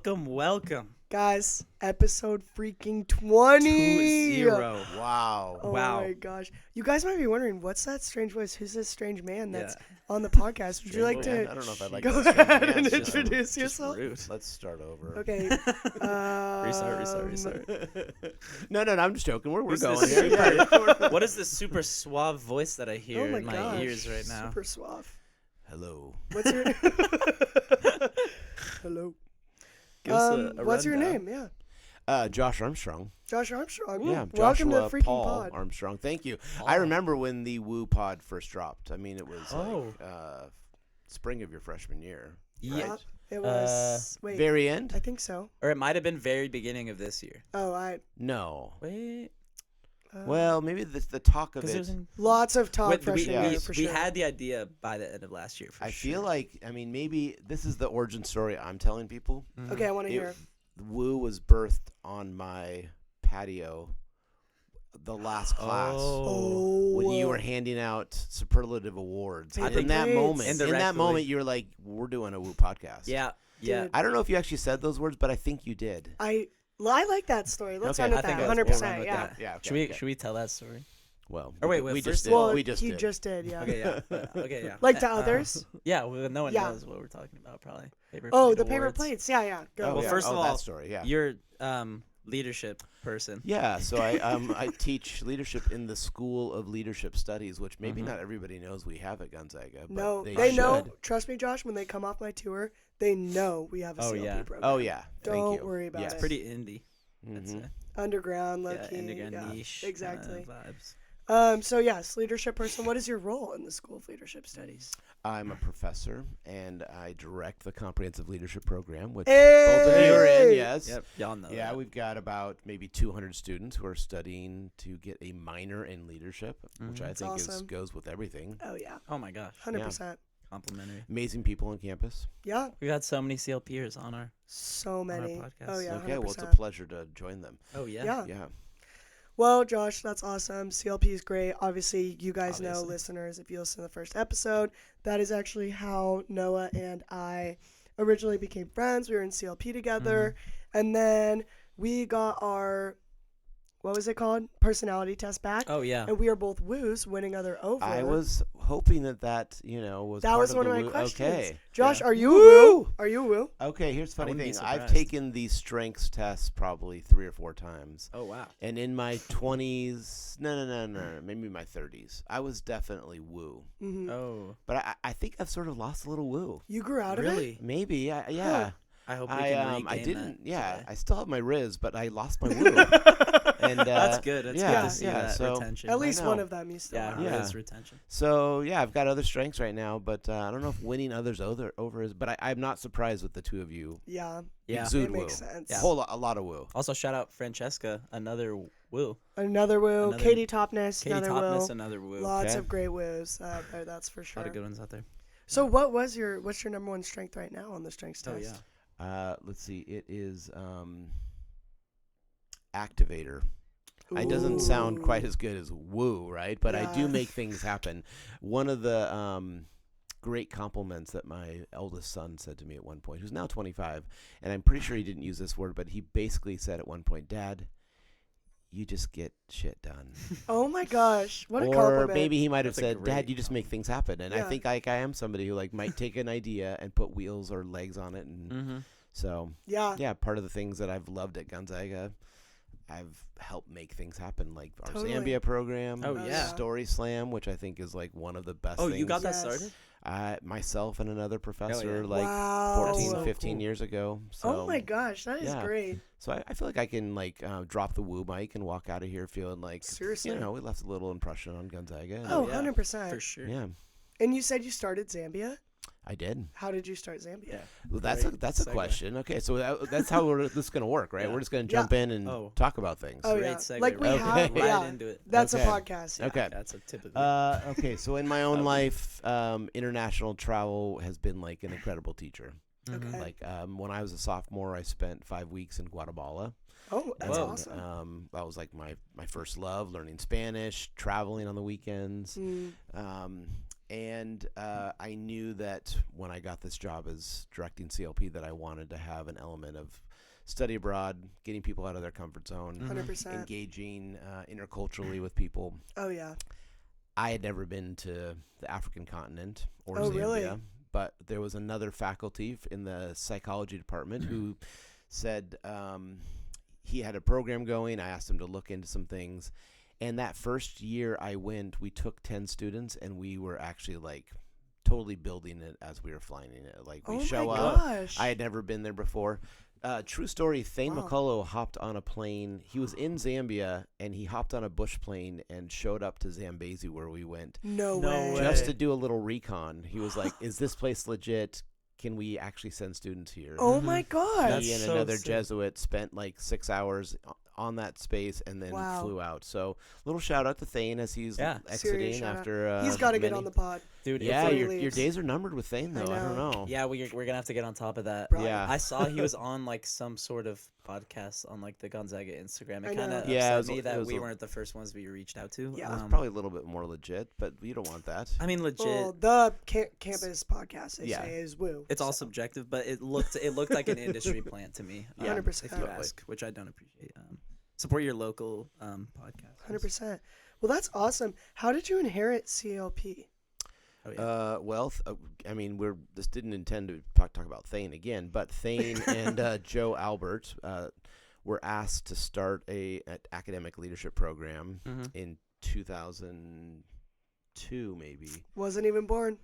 Welcome. Guys, episode freaking 20. 20. Wow. Oh my gosh. You guys might be wondering, what's that strange voice? Who's this strange man that's on the podcast? Would you like to I don't know if I'd like go that strange ahead man. and Just introduce yourself? Rude. Let's start over. Okay. Restart. No, I'm just joking. We're What's going this here. super- What is this super suave voice that I hear Oh my in my gosh. ears right now? Super suave. Hello. What's your Hello. Give us a what's your rundown. name? Yeah. Josh Armstrong. Josh Armstrong. Yeah, Welcome Joshua to the freaking Paul pod. Armstrong. Thank you. Paul. I remember when the Woo Pod first dropped. I mean, it was spring of your freshman year. Yeah. Right? It was wait. Very end? I think so. Or it might have been very beginning of this year. Oh, No. Wait. Well, maybe the talk of Because it. it was in... lots of talk Wait, freshman year for we sure. had the idea by the end of last year, for I sure. feel like, maybe this is the origin story I'm telling people. Mhm. Okay, I want to It- hear. Woo was birthed on my patio the last class Oh. when you were handing out superlative awards. Paper And in that plates. moment, Indirectly. you're like, we're doing a Woo podcast. Yeah. Yeah. Dude. I don't know if you actually said those words, but I think you did. I like that story. Let's Okay, run with I think that. we'll 100%. run with Yeah. that. Yeah. Should we tell that story? Well, Or wait, we first- just did. Well, we just he did. just did. Yeah. Okay, yeah. Okay, yeah. Like to others? Yeah, well, no one Yeah. knows what we're talking about, probably. Paper Oh, plate the paper awards. plates. Yeah. Go. Oh, Well, yeah. first of Oh, all, that story. Yeah. You're leadership person. Yeah, so I teach leadership in the School of Leadership Studies, which maybe Mhm. not everybody knows we have at Gonzaga. But No, they they should. know. Trust me, Josh. When they come off my tour, they know we have a Oh, CLP yeah. program. Oh yeah, thank Don't you. worry about Yes. it. Pretty indie. That's Mhm. it. Underground, low Yeah, key. underground yeah, niche. Exactly. Vibes. So yes, leadership person. What is your role in the School of Leadership Studies? I'm a professor, and I direct the comprehensive leadership program, which Hey! both of you are in. Yes. Yep, y'all know. Yeah, that. we've got about maybe 200 students who are studying to get a minor in leadership, which I That's think awesome. goes with everything. Oh yeah, Oh my gosh, 100%. complimentary. Amazing people on campus. Yeah, We've had so many CLPers on our. so our many. podcast. Oh yeah, Okay, 100%. well, it's a pleasure to join them. Oh yeah. Yeah. Yeah. Well, Josh, that's awesome. CLP is great. Obviously, you guys know, Obviously. listeners, if you listen to the first episode, that is actually how Noah and I originally became friends. We were in CLP together, and then we got our, what was it called? Personality test back. Oh yeah. And we are both woos, winning other over. I was hoping that was That part was of one the of my woo- questions. Okay. Josh, Yeah. are you a Woo! woo? Are you a woo? Okay, here's the funny wouldn't be thing. I've surprised. taken these strengths tests probably 3 or 4 times. Oh wow. And in my 20s, no, maybe my 30s, I was definitely woo. Hmm. Oh But I think I've sort of lost a little woo. You grew out of it? Maybe, yeah. I hope we I can regain I didn't. that Yeah, today. I still have my Riz, but I lost my woo. And That's good. That's yeah, good to see yeah, that so- retention. At least know. one of them you still yeah, have. Yeah. Riz retention. So yeah, I've got other strengths right now, but I don't know if winning others over is. But I'm not surprised with the two of you. Yeah, Yeah. Exude it makes woo. sense. Yeah. A lot of woo. Also, shout out Francesca, another woo. Another woo. Another- Katie Topness, Katie another Topness, woo. another woo. Lots Okay. of great woos out there, that's for A sure. lot of good ones out there. So what's your number one strength right now on the strengths Oh test? yeah. Let's see. It is activator. It doesn't sound quite as good as woo, right? But I do Yeah. make things happen. One of the great compliments that my eldest son said to me at one point, who's now 25, and I'm pretty sure he didn't use this word, but he basically said at one point, "Dad, you just get shit done." Oh my gosh, what a Or compliment. maybe he might have That's a said, "Dad, great you just make things happen." And I Yeah. think I am somebody who might take an idea and put wheels or legs on it, and Mm-hmm. so Yeah. yeah, part of the things that I've loved at Gonzaga, I've helped make things happen, like our Totally. Zambia program, Oh, yeah. Story Slam, which I think is one of the best Oh, things. you got that Yes. started? Myself and another professor, Wow. 14, That's so 15 cool. years ago. So, Oh my gosh, that is yeah. great. So I feel like I can drop the woo mic and walk out of here feeling like, Seriously. we left a little impression on Gonzaga. and- Oh, yeah. 100%. For sure. yeah, And you said you started Zambia? I did. How did you start Zambia? Yeah. Well, that's Great a segue. question. Okay, so that's how this is going to work, right? Yeah. We're just going to Yeah. jump in and Oh. talk about things. Oh, Great yeah. segue. Like we right, have, Okay. right yeah. into it. That's Okay. a podcast. Yeah. Okay. That's a typical. Okay, so in my own life, international travel has been like an incredible teacher. Okay. Like when I was a sophomore, I spent 5 weeks in Guatemala. Oh, that's Whoa. awesome. That was like my first love, learning Spanish, traveling on the weekends. Mm. And I knew that when I got this job as directing CLP that I wanted to have an element of study abroad, getting people out of their comfort zone, 100%. engaging interculturally with people. Oh, yeah. I had never been to the African continent or Oh, Zambia, really? but there was another faculty in the psychology department who said he had a program going. I asked him to look into some things. And that first year I went, we took 10 students, and we were actually like totally building it as we were flying in it. Like we Oh, show my up. gosh. I had never been there before. True story, Thane Wow. McCullough hopped on a plane. He was in Zambia, and he hopped on a bush plane and showed up to Zambezi where we went No No way. way. just to do a little recon. He was like, is this place legit? Can we actually send students here? Oh, Mhm. my gosh. That's He and so another sick. Jesuit spent like 6 hours on that space and then Wow. flew out. So little shout out to Thane as he's Yeah. Serious exiting shout out. after He's got to get many- on the pod. Dude, Yeah, before he your leaves. days are numbered with Thane I though. I don't know. know. Yeah, we're gonna have to get on top of that. Right. Yeah. I saw he was on like some sort of podcast on like the Gonzaga Instagram. I It kind know. of Yeah, it upset was me a- that it was we a- weren't the first ones we reached out to. Yeah. It's probably a little bit more legit, but you don't want that. I mean, legit. Well, the campus podcast, they Yeah. say, is woo. It's all so. subjective, but it looked like an industry plant to me. Yeah, 100%. If you Totally. ask, which I don't appreciate. Support your local podcast. 100%. Well, that's awesome. How did you inherit CLP? Oh, yeah. Well, I mean, this didn't intend to talk about Thane again, but Thane and Joe Albert were asked to start an academic leadership program Mhm. in 2002, maybe. Wasn't even born.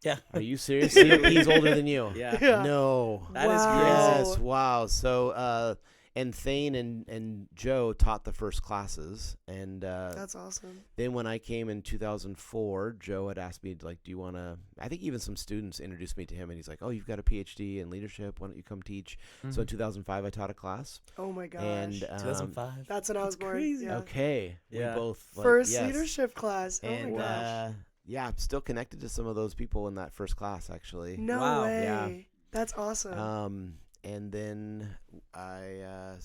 Yeah. Are you serious? He's older than you. Yeah. Yeah. No. That is Wow. Yes. Wow. So, and Thane and Joe taught the first classes, and That's awesome. then when I came in 2004, Joe had asked me, like, do you want to, I think even some students introduced me to him, and he's like, oh, you've got a PhD in leadership. Why don't you come teach? So in 2005, I taught a class. Oh, my gosh. And 2005. that's when I was That's born. crazy. Yeah. okay. Yeah. We both. Like, First yes. leadership class. Oh, And, my gosh. yeah, I'm still connected to some of those people in that first class, actually. No Wow. way. Yeah. That's awesome. And then I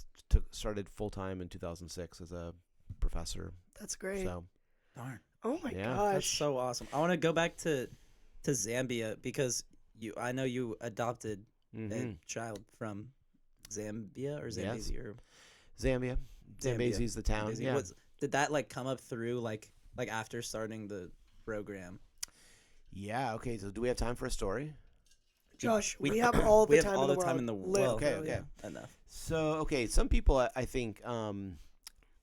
started full time in 2006 as a professor. That's great. So Darn. Oh, my Yeah. gosh. That's so awesome. I want to go back to Zambia because I know you adopted mhm. a child from Zambia or Yes. Zambezi or Zambia, Zambezi's the town. Zambezi. Yeah. Did that like come up through like after starting the program? Yeah. Okay. So do we have time for a story? Josh, we- we have all the We have time all in the the time world. in the Live. world. Okay, Oh, okay. yeah, enough. So okay, some people I think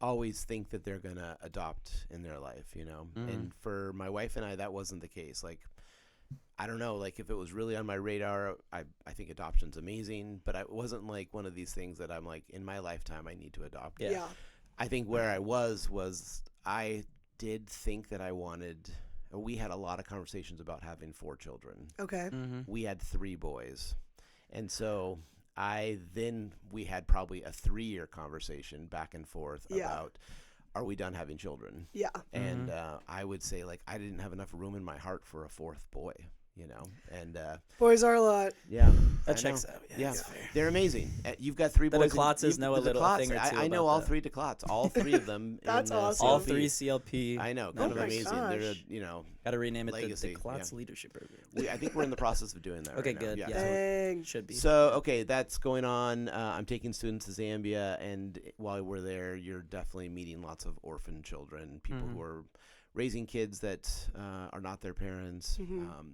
always think that they're gonna adopt in their life, you know. Mhm. And for my wife and I, that wasn't the case. Like, I don't know, like if it was really on my radar, I think adoption's amazing, but it wasn't like one of these things that I'm like in my lifetime I need to adopt. Yeah. Yeah. I think where I was I did think that I wanted. We had a lot of conversations about having 4 children. Okay. Mm-hmm. We had 3 boys, and so we had probably a 3-year conversation back and forth Yeah. about, are we done having children? Yeah. And I would say, like, I didn't have enough room in my heart for a 4th boy, you know. And Boys are a lot. yeah, That I checks know. out. Yeah, that's fair. they're amazing. You've got 3 The boys. Declatzes know a little thing or two I know about all that. 3 Declats, all 3 of them. That's in, awesome. All CLP. 3 CLP. I know, Oh kind of my amazing. They're gosh. you know. Got to rename it Legacy, the Declatz yeah. Leadership Program. I think we're in the process of doing that. Okay, right now. good. Yeah. Yeah. so- Dang. Should be. So, okay, that's going on. I'm taking students to Zambia, and while we're there, you're definitely meeting lots of orphan children, people Mhm. who are raising kids that are not their parents. Mhm.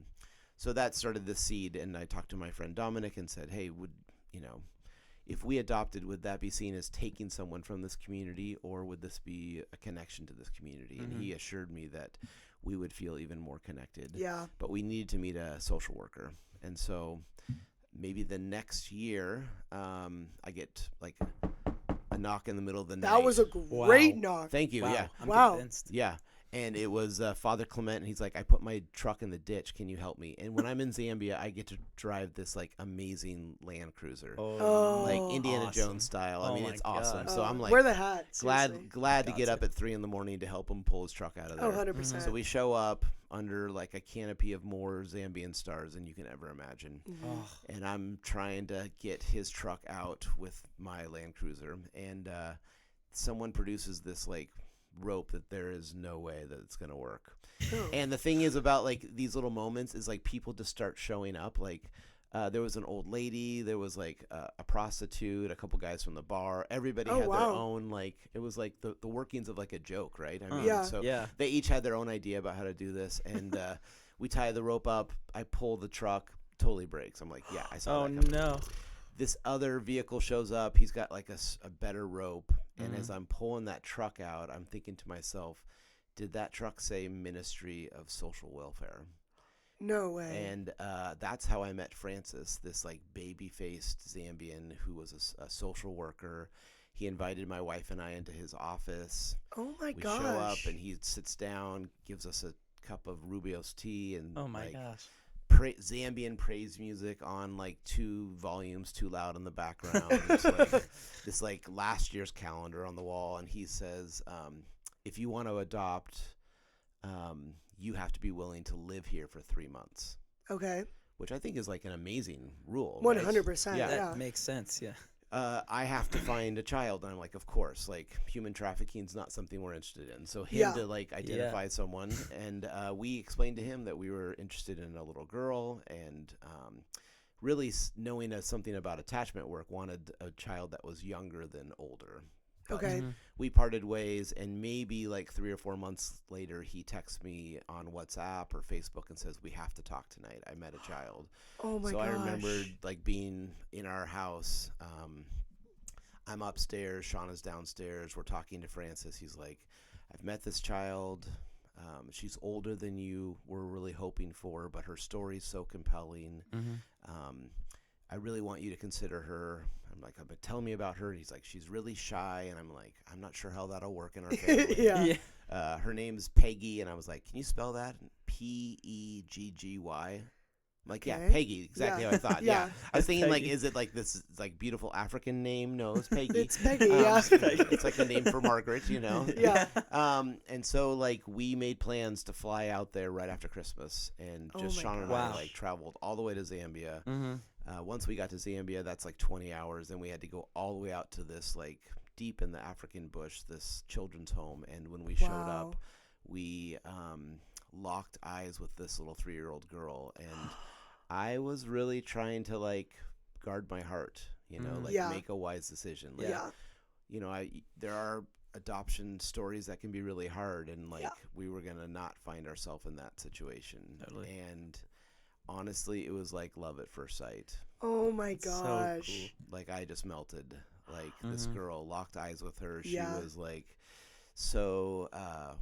So that started the seed, and I talked to my friend Dominic and said, hey, if we adopted, would that be seen as taking someone from this community, or would this be a connection to this community? And he assured me that we would feel even more connected. Yeah. But we needed to meet a social worker. And so maybe the next year, I get like a knock in the middle of the night. That was a great knock. Thank you. Wow. Yeah. I'm Wow. convinced. Yeah. And it was Father Clement, and he's like, I put my truck in the ditch. Can you help me? And when I'm in Zambia, I get to drive this like amazing Land Cruiser, Oh. like Indiana awesome. Jones style. I Oh mean, my it's awesome. God. So I'm like wear the hat. glad seriously. to get Gotcha. up at 3 a.m. to help him pull his truck out of there. Oh, 100%. So we show up under like a canopy of more Zambian stars than you can ever imagine. Oh, And I'm trying to get his truck out with my Land Cruiser. And someone produces this like rope that there is no way that it's gonna work. Oh. And the thing is about like these little moments is like people just start showing up. Like there was an old lady, there was like a prostitute, a couple guys from the bar. Everybody Oh, had their wow. own, like it was like the workings of like a joke, right? I mean, Yeah. so Yeah. they each had their own idea about how to do this, and we tie the rope up. I pull the truck, totally breaks. I'm like, yeah, I saw Oh that coming. no. This other vehicle shows up. He's got like a better rope. And Mhm. as I'm pulling that truck out, I'm thinking to myself, did that truck say Ministry of Social Welfare? No way. And that's how I met Francis, this like baby-faced Zambian who was a social worker. He invited my wife and I into his office. Oh my We gosh. show up and he sits down, gives us a cup of Rubio's tea and Oh my like gosh. Zambian praise music on like 2 volumes too loud in the background. It's like, this like last year's calendar on the wall, and he says, if you want to adopt, you have to be willing to live here for 3 months, Okay. which I think is like an amazing rule. Right? 100%. Yeah. That Yeah. makes sense. Yeah. I have to find a child, and I'm like, of course, like human trafficking is not something we're interested in. So him Yeah. to like identify someone, and we explained to him that we were interested in a little girl, and really knowing something about attachment work, wanted a child that was younger than older. But Okay. Mhm. we parted ways, and maybe like 3 or 4 months later, he texts me on WhatsApp or Facebook and says, "We have to talk tonight. I met a child." Oh my So gosh. I remembered like being in our house. I'm upstairs, Shauna's downstairs. We're talking to Francis. He's like, "I've met this child. She's older than you were really hoping for, but her story's so compelling. Mhm. I really want you to consider her." I'm like, "But tell me about her." He's like, "She's really shy," and I'm like, "I'm not sure how that'll work in our family." Yeah. Yeah. Her name's Peggy, and I was like, "Can you spell that?" Pegggy. I'm like, yeah, Okay. Peggy, exactly Yeah. how I thought. Yeah. Yeah. I was thinking, like, Peggy. is it like this like beautiful African name? No, it's Peggy. It's Peggy. Yeah. It's like the name for Margaret, you know? Yeah. And so, like, we made plans to fly out there right after Christmas, and Oh just my Sean and gosh. I, like, traveled all the way to Zambia. Mhm. Once we got to Zambia, that's like 20 hours. Then we had to go all the way out to this, like, deep in the African bush, this children's home. And when we showed Wow. up, we locked eyes with this little 3-year-old girl. And I was really trying to, like, guard my heart, you know, Mhm. like, Yeah. make a wise decision. Like, Yeah. you know, there are adoption stories that can be really hard. And, like, Yeah. we were going to not find ourselves in that situation. Totally. And honestly, it was like love at first sight. Oh my It's so gosh. cool. Like, I just melted. Like, this Mhm. girl, locked eyes with her. She Yeah. was like so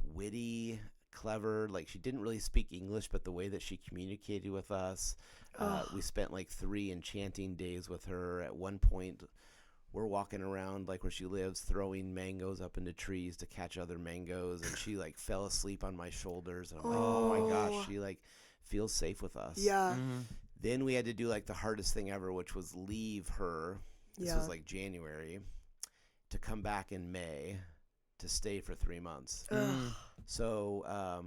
witty, clever. Like, she didn't really speak English, but the way that she communicated with us, Ugh. we spent like 3 enchanting days with her. At one point, we're walking around like where she lives, throwing mangoes up into trees to catch other mangoes, and she like fell asleep on my shoulders. And I'm like, oh my Oh. gosh, she like feels safe with us. Yeah. Mhm. Then we had to do like the hardest thing ever, which was leave her. This Yeah. was like January, to come back in May to stay for 3 months. Mhm. So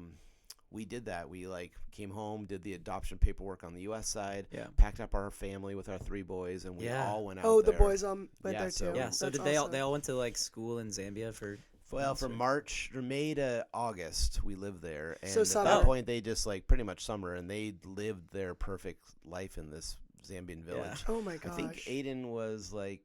we did that. We like came home, did the adoption paperwork on the U.S. side, Yeah. packed up our family with our 3 boys, and we Yeah. all went out. Oh, the there. boys went Yeah, there so- too. Yeah. So That's did they all? awesome. They all went to like school in Zambia for. Well, from Sure. March or May to August, we lived there, and So at summer. that point, they just like pretty much summer, and they lived their perfect life in this Zambian village. Oh my I gosh. think Aiden was like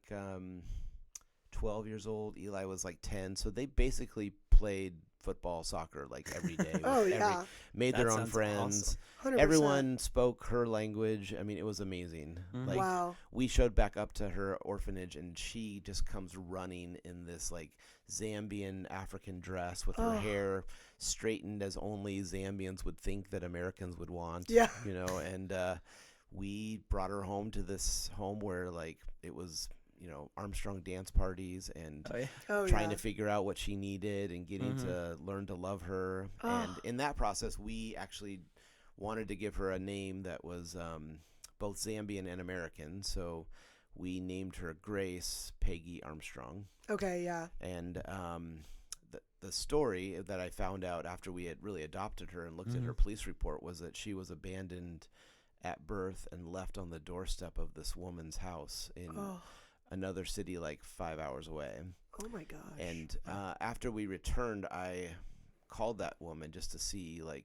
12 years old. Eli was like 10. So they basically played football, soccer like every day. with Oh yeah. made That their own sounds friends. awesome. 100%. Everyone spoke her language. I mean, it was amazing. Mhm. Like Wow. we showed back up to her orphanage, and she just comes running in this like Zambian African dress with her Oh. hair straightened as only Zambians would think that Americans would want. Yeah. You know, and we brought her home to this home where like it was, you know, Armstrong dance parties and Oh yeah. Oh trying yeah. to figure out what she needed and getting Mhm. to learn to love her. Oh. And in that process, we actually wanted to give her a name that was both Zambian and American. So we named her Grace Peggy Armstrong. Okay. Yeah. And the story that I found out after we had really adopted her and looked at Mhm. her police report was that she was abandoned at birth and left on the doorstep of this woman's house in Oh. another city like 5 hours away. Oh my gosh. And after we returned, I called that woman just to see, like,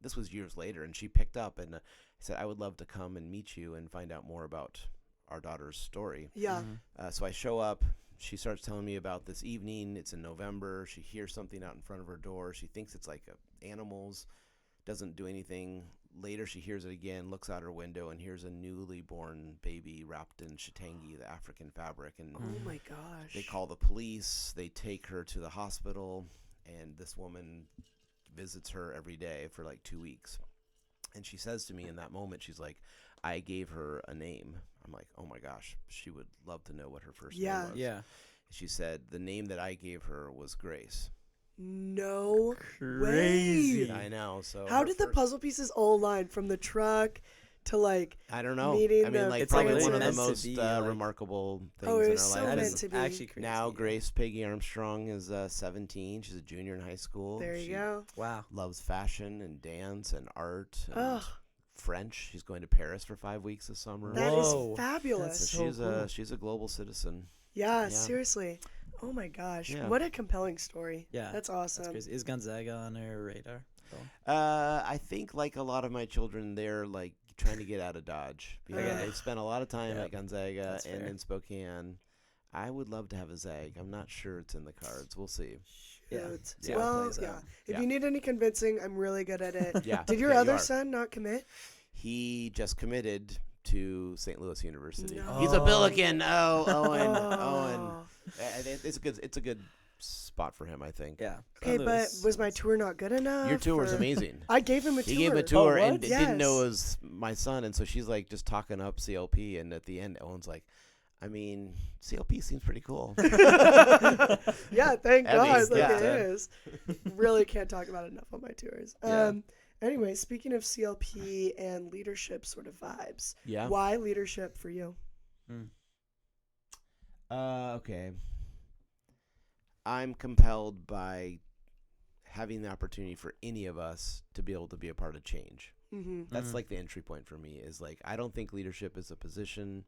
this was years later, and she picked up and said, I would love to come and meet you and find out more about our daughter's story. Yeah. So I show up. She starts telling me about this evening. It's in November. She hears something out in front of her door. She thinks it's like animals, doesn't do anything. Later, she hears it again, looks out her window, and hears a newly born baby wrapped in shitangi, the African fabric. And Oh my gosh. they call the police. They take her to the hospital, and this woman visits her every day for like 2 weeks. And she says to me in that moment, she's like, I gave her a name. I'm like, oh my gosh, she would love to know what her first name was. Yeah. She said, the name that I gave her was Grace. No Crazy. way. I know. So How her did the first- puzzle pieces all align from the truck to like? I don't know. meeting I mean, the like It's probably like one of the meant to most be, like- remarkable things Oh, it in was our so life. That meant is to be. actually crazy. Now Grace Peggy Armstrong is 17. She's a junior in high school. There She you go. Wow. loves fashion and dance and art and Ugh, French. She's going to Paris for 5 weeks this summer. that is Whoa. fabulous. That's So so she's cool. she's a global citizen. Yeah, Yeah. seriously. Oh my gosh, Yeah. what a compelling story. Yeah. That's awesome. That's crazy. Is Gonzaga on her radar? I think like a lot of my children, they're like trying to get out of Dodge because Okay. they've spent a lot of time Yep. at Gonzaga That's and fair. in Spokane. I would love to have a Zag. I'm not sure it's in the cards. We'll see. Yeah. Shoot. See how it Well, plays yeah. out. If Yeah. you need any convincing, I'm really good at it. Yeah. Did your yeah, you other are. son not commit? He just committed to St. Louis University. No. He's a Billiken. Oh, Owen. Oh. It's a good spot for him, I think. Yeah. Okay, St. but Louis was my is- tour not good enough? Your tour was or- amazing. I gave him a tour. He gave him a tour Oh, and what? didn't know Yes. it was my son, and so she's like just talking up CLP, and at the end, Owen's like, I mean, CLP seems pretty cool. Yeah, thank I mean, God. Like yeah. it is. Really can't talk about it enough on my tours. Yeah. Anyway, speaking of CLP and leadership sort of vibes, Yeah. why leadership for you? Okay. I'm compelled by having the opportunity for any of us to be able to be a part of change. Mm-hmm. That's Mhm. like the entry point for me is like, I don't think leadership is a position.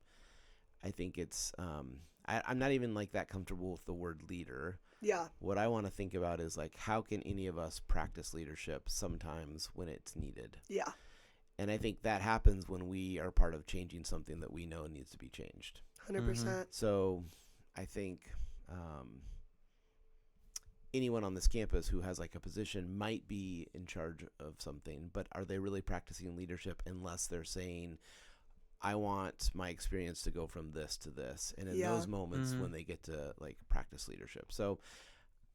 I think it's, I'm not even like that comfortable with the word leader. Yeah. What I want to think about is like, how can any of us practice leadership sometimes when it's needed? Yeah. And I think that happens when we are part of changing something that we know needs to be changed. 100%. So I think anyone on this campus who has like a position might be in charge of something, but are they really practicing leadership unless they're saying, I want my experience to go from this to this? And in Yeah. those moments when they get to like practice leadership. So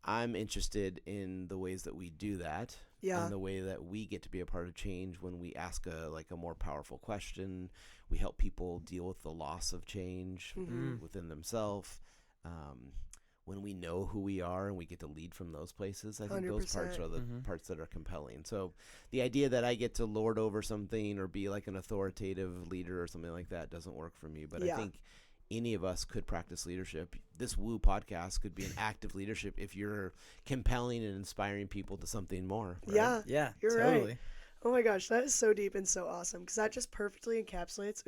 I'm interested in the ways that we do that. Yeah. And the way that we get to be a part of change when we ask a more powerful question. We help people deal with the loss of change Mhm. within themselves. When we know who we are and we get to lead from those places, I think those parts 100%. are the Mhm. parts that are compelling. So the idea that I get to lord over something or be like an authoritative leader or something like that doesn't work for me. But Yeah. I think any of us could practice leadership. This Woo podcast could be an act of leadership if you're compelling and inspiring people to something more. Right? Yeah. Yeah. You're right. totally. Oh my gosh, that is so deep and so awesome because that just perfectly encapsulates.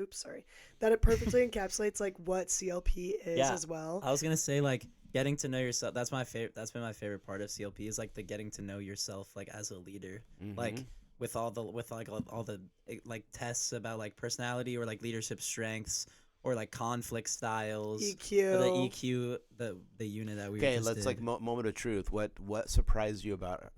That it perfectly encapsulates like what CLP is Yeah. as well. I was gonna say like getting to know yourself. That's my favorite. That's been my favorite part of CLP is like the getting to know yourself like as a leader. Like Mhm. with all the like tests about like personality or like leadership strengths or like conflict styles. EQ. Or the EQ, the unit that we Okay, just let's did. like moment of truth. What surprised you about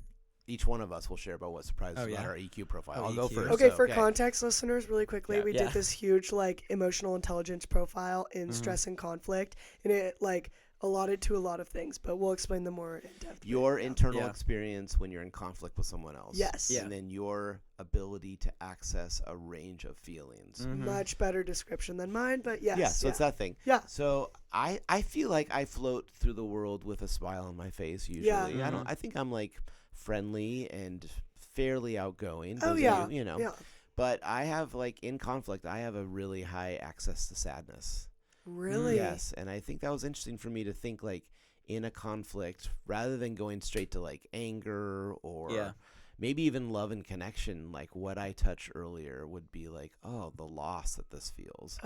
each one of us will share about what surprised Oh, us about yeah. our EQ profile. Oh, I'll go EQ. first. Okay, so, for context listeners, really quickly, Yeah. we Yeah. did this huge like emotional intelligence profile in Mhm. stress and conflict, and it like allotted to a lot of things, but we'll explain them more in depth. Your right now. internal Yeah. experience when you're in conflict with someone else. Yes. Yeah. And then your ability to access a range of feelings. Mhm. Much better description than mine, but yes. Yeah, so it's that thing. Yeah. So I feel like I float through the world with a smile on my face usually. Yeah. Mhm. I think I'm like friendly and fairly outgoing. Oh, Those of yeah. you know. Yeah. But I have like in conflict I have a really high access to sadness. Really? Yes, and I think that was interesting for me to think like in a conflict rather than going straight to like anger or Yeah. maybe even love and connection. Like what I touched earlier would be like, oh, the loss that this feels,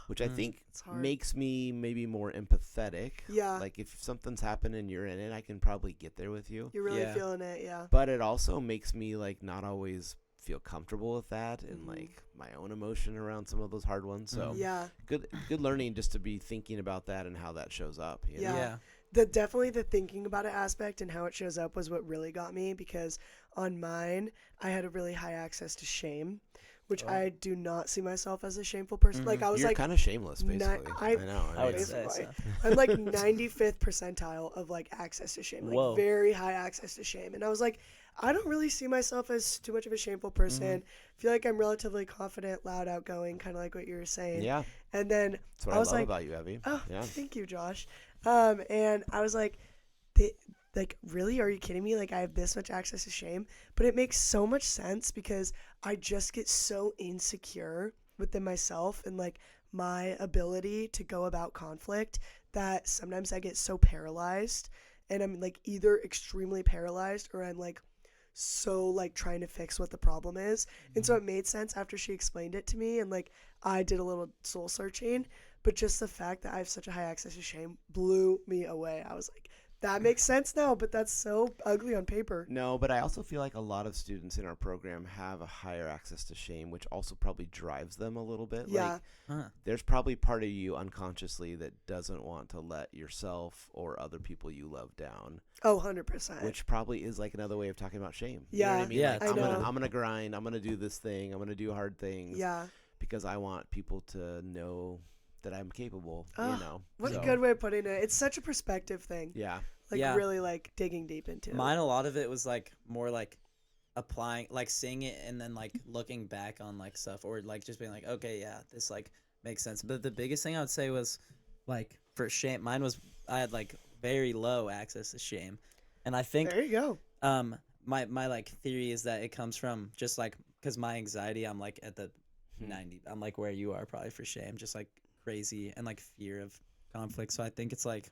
which I think It's hard. makes me maybe more empathetic. Yeah. Like if something's happened and you're in it, I can probably get there with you. You're really Yeah. feeling it, yeah. But it also makes me like not always feel comfortable with that and Mhm. like my own emotion around some of those hard ones. So Yeah. good learning just to be thinking about that and how that shows up. You know? Yeah. Definitely the thinking about it aspect and how it shows up was what really got me, because on mine I had a really high access to shame, which Oh. I do not see myself as a shameful person. Like I was You're like kind of shameless, ni- basically. I- I know. I would mean, say so. I'm like 95th percentile of like access to shame, like Whoa. very high access to shame. And I was like, I don't really see myself as too much of a shameful person. Feel like I'm relatively confident, loud, outgoing, kind of like what you were saying. yeah, And then that's what I I, was love like, about you, Evie. oh, Yeah. thank you, Josh. And I was like, like, really? Are you kidding me? Like, I have this much access to shame? But it makes so much sense because I just get so insecure within myself and, like, my ability to go about conflict that sometimes I get so paralyzed. And I'm, like, either extremely paralyzed or I'm, like, so, like, trying to fix what the problem is. And so it made sense after she explained it to me. And, like, I did a little soul searching. But just the fact that I have such a high access to shame blew me away. I was like, that makes sense now, but that's so ugly on paper. No, but I also feel like a lot of students in our program have a higher access to shame, which also probably drives them a little bit. Yeah. Like, there's probably part of you unconsciously that doesn't want to let yourself or other people you love down. Oh, 100%. Which probably is like another way of talking about shame. Yeah. You know what I mean? Yeah, Like, I know. I'm gonna grind. I'm gonna do this thing. I'm gonna do hard things. Yeah. Because I want people to know that I'm capable. Oh, you know. What So, a good way of putting it. It's such a perspective thing. Yeah. Like, Yeah. really, like, digging deep into it. Mine, a lot of it was like more like applying, like seeing it and then like looking back on like stuff, or like just being like, okay, yeah, this like makes sense. But the biggest thing I would say was like for shame, mine was I had like very low access to shame, and I think There you go. my like theory is that it comes from just like because my anxiety, I'm like at the 90, I'm like where you are probably for shame, just like crazy, and like fear of conflict. So I think it's like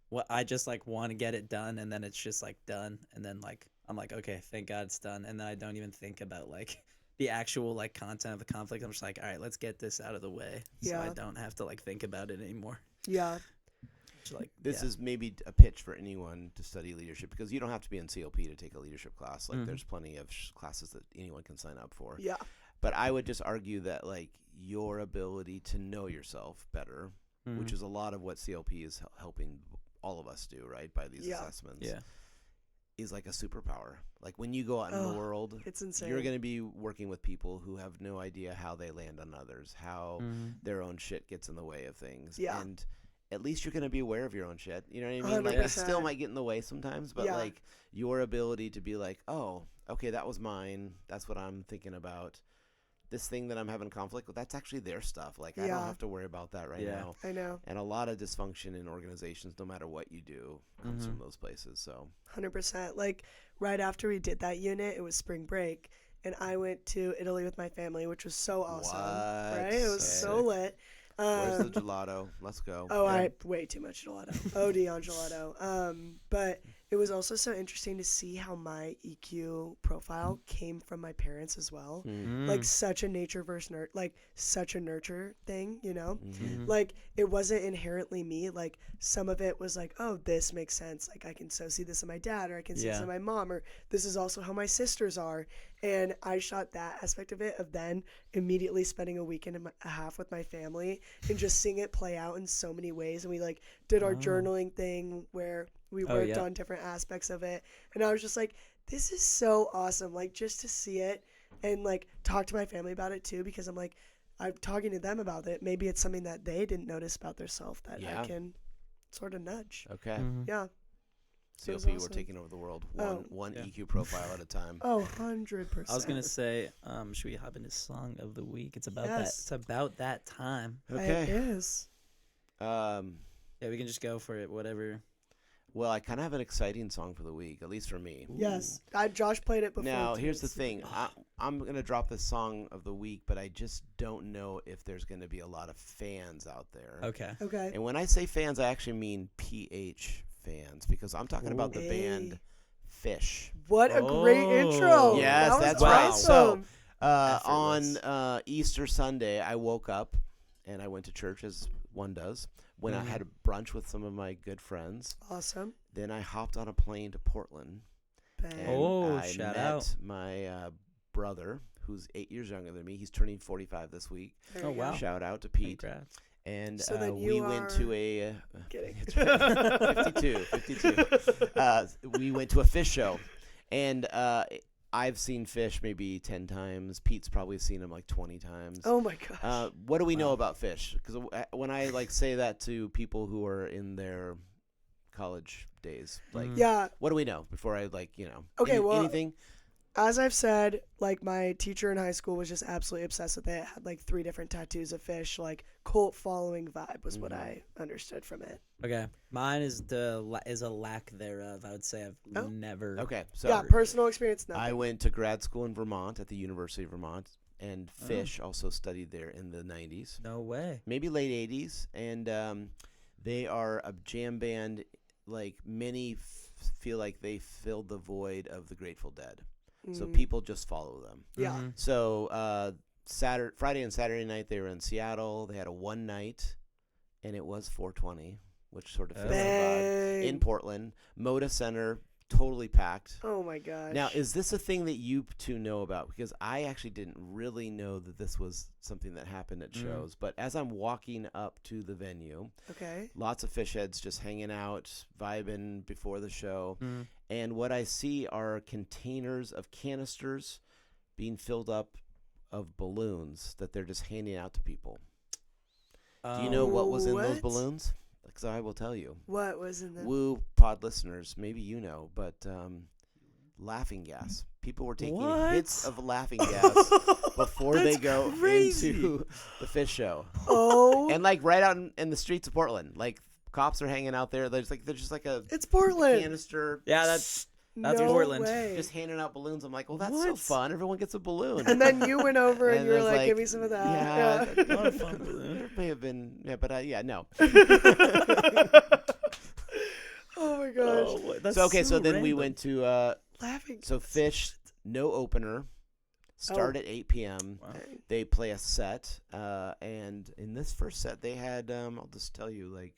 what I just like want to get it done, and then it's just like done, and then like I'm like, okay, thank God it's done, and then I don't even think about like the actual like content of the conflict. I'm just like, all right, let's get this out of the way, so I Yeah. don't have to like think about it anymore. Yeah. Just, like This yeah. is maybe a pitch for anyone to study leadership, because you don't have to be in CLP to take a leadership class. Like there's plenty of classes that anyone can sign up for. Yeah. But I would just argue that like your ability to know yourself better, which is a lot of what CLP is helping all of us do, right? By these Yeah. assessments. Yeah. Is like a superpower. Like when you go out in Oh, the world, It's insane. you're going to be working with people who have no idea how they land on others, how their own shit gets in the way of things. Yeah. And at least you're going to be aware of your own shit. You know what I mean? Like it 100%. still might get in the way sometimes, but Yeah. like your ability to be like, oh, okay, that was mine. That's what I'm thinking about. This thing that I'm having conflict with, that's actually their stuff. Like I Yeah. don't have to worry about that right Yeah. now. I know. And a lot of dysfunction in organizations, no matter what you do, comes from those places. So 100%. Like, right after we did that unit, it was spring break, and I went to Italy with my family, which was so awesome. What? Right? It was so Sick. lit. where's the gelato? Let's go. Oh, Yeah. I way too much gelato. OD on gelato. But it was also so interesting to see how my EQ profile came from my parents as well. Like such a nature versus such a nurture thing, you know? Like it wasn't inherently me. Like some of it was like, oh, this makes sense. Like I can so see this in my dad, or I can see this Yeah. in my mom, or this is also how my sisters are. And I shot that aspect of it, of then immediately spending a weekend and a half with my family and just seeing it play out in so many ways. And we like did our journaling thing where we worked yeah. on different aspects of it. And I was just like, this is so awesome. Like just to see it and like talk to my family about it too, because I'm like, I'm talking to them about it. Maybe it's something that they didn't notice about themselves that Yeah. I can sort of nudge. Okay. Yeah. It was CLP, we're awesome. taking over the world Oh. one Yeah. EQ profile at a time. Oh, 100%. I was gonna say, should we hop into song of the week? It's about Yes. that. It's about that time. It Okay. is. Yeah, we can just go for it. Whatever. Well, I kind of have an exciting song for the week, at least for me. Yes. Josh played it before. Now, too. here's the It's- thing. I'm going to drop the song of the week, but I just don't know if there's going to be a lot of fans out there. Okay. Okay. And when I say fans, I actually mean PH fans, because I'm talking about the Hey. band Phish. What a great intro. Yes, that was that's right. awesome. On Effortless. Easter Sunday, I woke up and I went to church as one does. When I had a brunch with some of my good friends, Awesome. then I hopped on a plane to Portland. Bang. And Oh, I shout met out. my brother, who's 8 years younger than me. He's turning 45 this week. There Oh, you go. wow. Shout out to Pete. Congrats. And So then we you went to are- a Kidding. It's right. 52. We went to a Phish show, and I've seen Phish maybe 10 times. Pete's probably seen him like 20 times. Oh my gosh. What do we know Wow. about Phish? Because when I like say that to people who are in their college days, like, Yeah. what do we know before I Okay, well- anything? As I've said, like my teacher in high school was just absolutely obsessed with it. Had like 3 different tattoos of Phish. Like cult following vibe was what I understood from it. Okay, mine is is a lack thereof. I would say I've Oh. never. Okay, so Yeah, personal experience. Nothing. I went to grad school in Vermont at the University of Vermont, and Phish also studied there in the 90s. No way. Maybe late 80s, and they are a jam band. Like many feel like they filled the void of the Grateful Dead, so people just follow them. Yeah. Mhm. So Friday and Saturday night they were in Seattle. They had a one night, and it was 420, which sort of fits the vibe. In Bang. Portland, Moda Center, totally packed. Oh my gosh. Now, is this a thing that you two know about? Because I actually didn't really know that this was something that happened at shows. But as I'm walking up to the venue, Okay. lots of Phish heads just hanging out, vibing before the show. Mm. And what I see are containers of canisters being filled up of balloons that they're just handing out to people. Do you know what was in those What? balloons? Because I will tell you. What was in the? Woo pod listeners, maybe you know, but laughing gas. People were taking hits of laughing gas before they That's go crazy. into the Phish show. Oh, And like right out in the streets of Portland, like cops are hanging out there. There's just like a it's Portland. canister. Yeah, that's no Portland. Way. Just handing out balloons. I'm like, well, that's so What? fun. Everyone gets a balloon. And then you went over and, And you were I was like, like, "Give me some of that." yeah, not a fun balloon. There may have been, no. Oh my gosh. Oh, that's So then we random. went to Laughing. Phish, no opener. Start at 8 p.m. Wow. They play a set, and in this first set, they had I'll just tell you, like,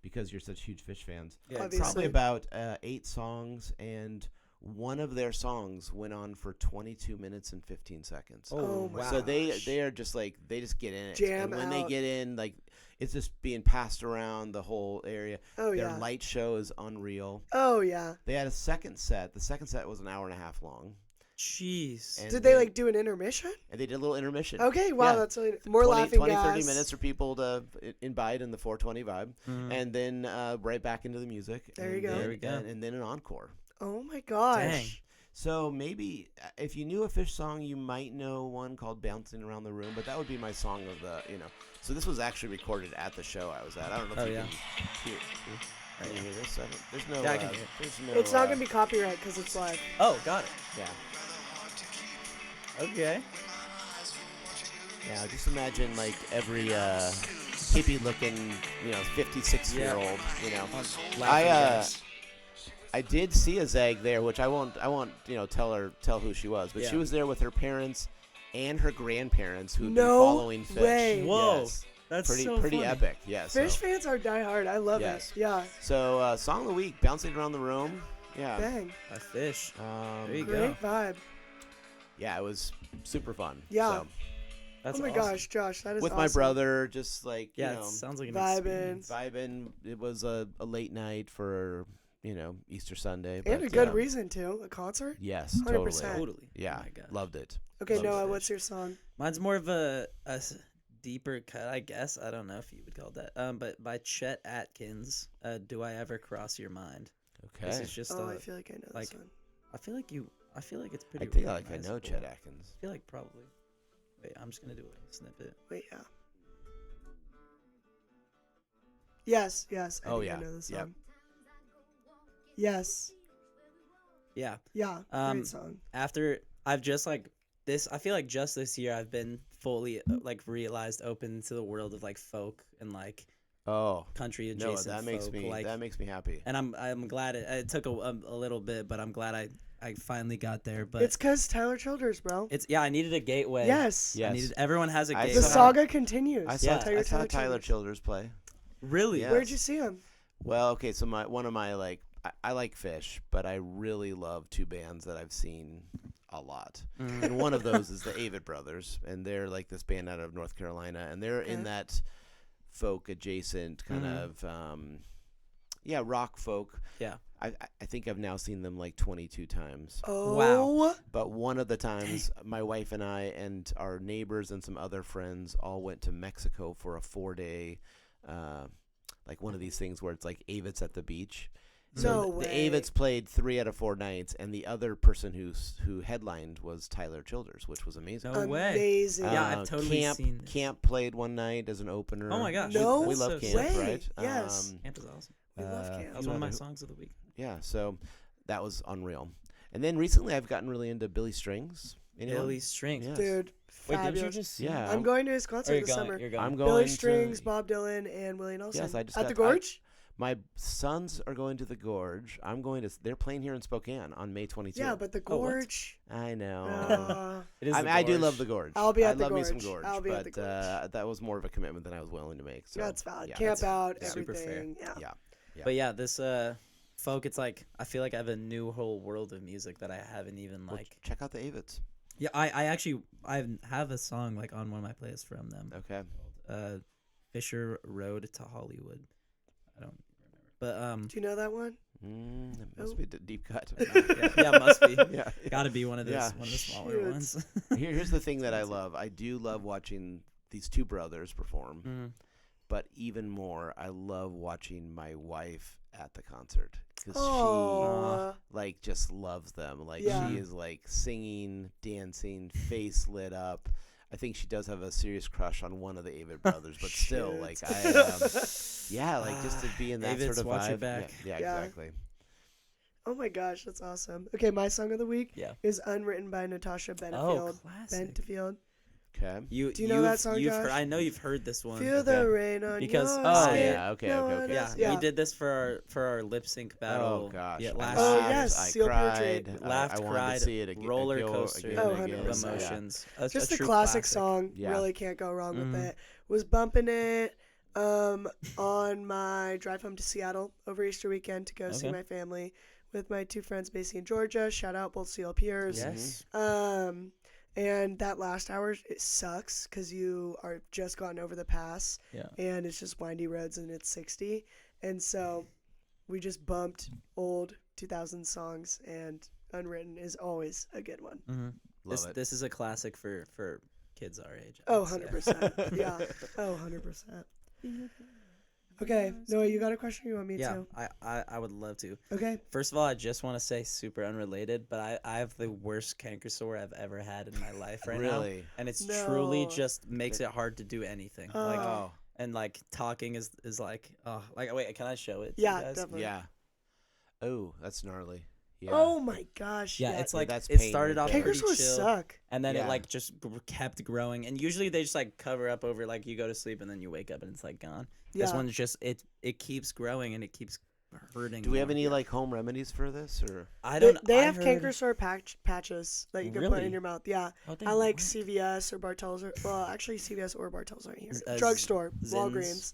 because you're such huge Phish fans, Yeah, Obviously. probably about 8 songs, and one of their songs went on for 22 minutes and 15 seconds. Oh my wow. So gosh. they are just like they just get in it, Jam and when they out. get in, like it's just being passed around the whole area. Oh Their yeah. light show is unreal. Oh yeah. They had a second set. The second set was an hour and a half long. Jeez. And Did they then- like do an intermission? And they did a little intermission. Okay. Wow. Yeah. That's really more 20, laughing 20 gas. 30 minutes for people to imbibe in the 420 vibe, Mhm. and then right back into the music. There you and go. then- There we go. And then an encore. Oh my gosh. Dang. So maybe if you knew a Phish song, you might know one called "Bouncing Around the Room," but that would be my song of the. So this was actually recorded at the show I was at. I don't know if Oh, you yeah. can hear. Can you hear this? There's no. Yeah, I can hear it. There's no. It's not gonna be copyright because it's live. Oh, got it. Yeah. Okay. Yeah. Just imagine like every hippie-looking, 56-year-old. I did see a Zag there, which I won't tell who she was, but she Yeah. was there with her parents and her grandparents who had No been following Phish. way. Whoa. Yes. That's Pretty so funny. epic. Yeah. Phish fans are diehard. I love Yes. it. Yeah. So song of the week, "Bouncing Around the Room." Yeah. Bang. A fish. There you go. Great vibe. Yeah, it was super fun. Yeah. So, That's oh my awesome. gosh, Josh, that is with awesome. my brother, just like Yeah, it sounds like an Vibing. experience. vibing. It was a late night for Easter Sunday, And but, a good reason too. A concert. Yes, 100%. totally. Totally. Yeah, Oh my God. loved it. Okay, Love Noah, Phish. what's your song? Mine's more of a deeper cut, I guess. I don't know if you would call it that. But by Chet Atkins, "Do I Ever Cross Your Mind?" This Okay. is just Oh, I feel like I know like, this one. I feel like it's I pretty. think I know recognizable. Chet Atkins. I feel like probably. Wait, I'm just gonna do a little snippet. Wait, yeah. Yes, yes. I Oh, think yeah. I know this Yep. song. Yes. Yeah. Yeah. Great song. After I've just like this, I feel like just this year I've been fully like realized open to the world of like folk and like Oh country no, adjacent that makes folk, me like, that makes me happy. and I'm glad it took a little bit, but I'm glad I finally got there. But It's because Tyler Childers, bro. it's I needed a gateway. Yes. Yes. Everyone has a I gateway. The saga continues. I saw, Yeah. I saw Tyler Childers. Childers play. Really? Yeah. Where'd you see him? Well, okay, so one of my I like Phish, but I really love two bands that I've seen a lot. Mhm. And one of those is the Avett Brothers, and they're like this band out of North Carolina, and they're in Okay. that folk adjacent kind Mhm. of rock folk. Yeah. I think I've now seen them like 22 times. Oh. Wow. But one of the times, my wife and I and our neighbors and some other friends all went to Mexico for a 4-day, like one of these things where it's like Avets at the beach. No the way. Avets played 3 out of 4 nights, and the other person who headlined was Tyler Childers, which was amazing. No way. Amazing. Yeah, I've totally seen this. Camp played one night as an opener. Oh my gosh. No we love so Camp, way. right? Yes. Camp is awesome. We love uh, Camp. That was one of my Another- songs of the week. Yeah, so that was unreal. And then recently, I've gotten really into Billy Strings. Anyone? Billy Strings. Yes. Dude, Wait, fabulous. did you just see Yeah. him? I'm going to his Or concert you're this going, summer. you're going. I'm going Billy to- Strings, Bob Dylan, and Willie Nelson. Yes, I just at got- the Gorge. My sons are going to the Gorge. I'm going to. They're playing here in Spokane on May 22. Yeah, but the Oh, what? Gorge. I know. It is I the mean, I do Gorge. love the Gorge. I'll be at I the love me some Gorge. Gorge. I'll be but at the Gorge. that was more of a commitment than I was willing to make. So That's valid. yeah, Camp that's- out, yeah. Super fair. everything. Yeah. Yeah. Yeah. But yeah, this folk, it's like I feel like I have a new whole world of music that I haven't even Well, like. check out the Avets. Yeah, I actually I have a song like on one of my playlists from them. Okay. Fisher Road to Hollywood. I don't remember, but Do you know that one? It must Oh. be a deep cut. yeah, must be. yeah. Got to be one of those Yeah. one of the smaller Shoot. ones. Here's the thing that I love. I do love watching these two brothers perform, Mhm. but even more, I love watching my wife at the concert because Oh. she like just loves them. Like Yeah. she is like singing, dancing, face lit up. I think she does have a serious crush on one of the Avett brothers, but still, Shoot. like yeah, like just to be in that Avets, sort of watch vibe. your back. Yeah, Yeah. exactly. Oh my gosh, that's awesome. Okay, my song of the week Yeah. is Unwritten by Natasha Oh, Bedingfield. classic. Bedingfield. Okay. Do you know you've- that song, you've Josh? heard, I know you've heard this one. Feel Okay. the rain on Because- your oh, skin. yeah, okay, No okay, one okay. Yeah, else- yeah. we did this for our lip sync battle. Oh gosh. Yeah, I last Oh, laughed, year. yes, I Seal cried. Portrait. Laughed, I wanted cried, to see it again. roller again, coaster again, Oh, and again. 100%. Yeah. emotions. Just a a true classic song. Yeah. Really can't go wrong Mhm. with it. Was bumping it on my drive home to Seattle over Easter weekend to go see Okay. my family with my two friends, Macy and Georgia. Shout out both CL peers. Yes. And that last hour, it sucks because you are just gotten over the pass Yeah. and it's just windy roads and it's 60. And so we just bumped old 2000 songs, and Unwritten is always a good one. Mm-hmm. Love it. This is a classic for kids our age. I Oh, would say. 100%. Yeah. Oh, 100%. Okay. Noah, you got a question? You want me Yeah, to? I would love to. Okay. First of all, I just want to say super unrelated, but I have the worst canker sore I've ever had in my life right now. Really? And it's truly No. just makes it hard to do anything. Oh. Like Oh. and like talking is like wait, can I show it? to Yeah, you guys? definitely. Yeah. Oh, that's gnarly. Yeah. Oh my gosh. Yeah, it's like that's it pain started right off there. canker pretty sores chill, suck. and then Yeah. it like just kept growing. And usually they just like cover up over like you go to sleep and then you wake up and it's like gone. Yeah. This one's just it keeps growing and it keeps hurting. Do we have more. any like home remedies for this or? I They, don't. they I have heard, canker sore patches that you can put Really? in your mouth. Yeah. Oh, they I like work. CVS or Bartell's. Well, actually, CVS or Bartell's aren't here. Z- Drugstore, Zins? Walgreens.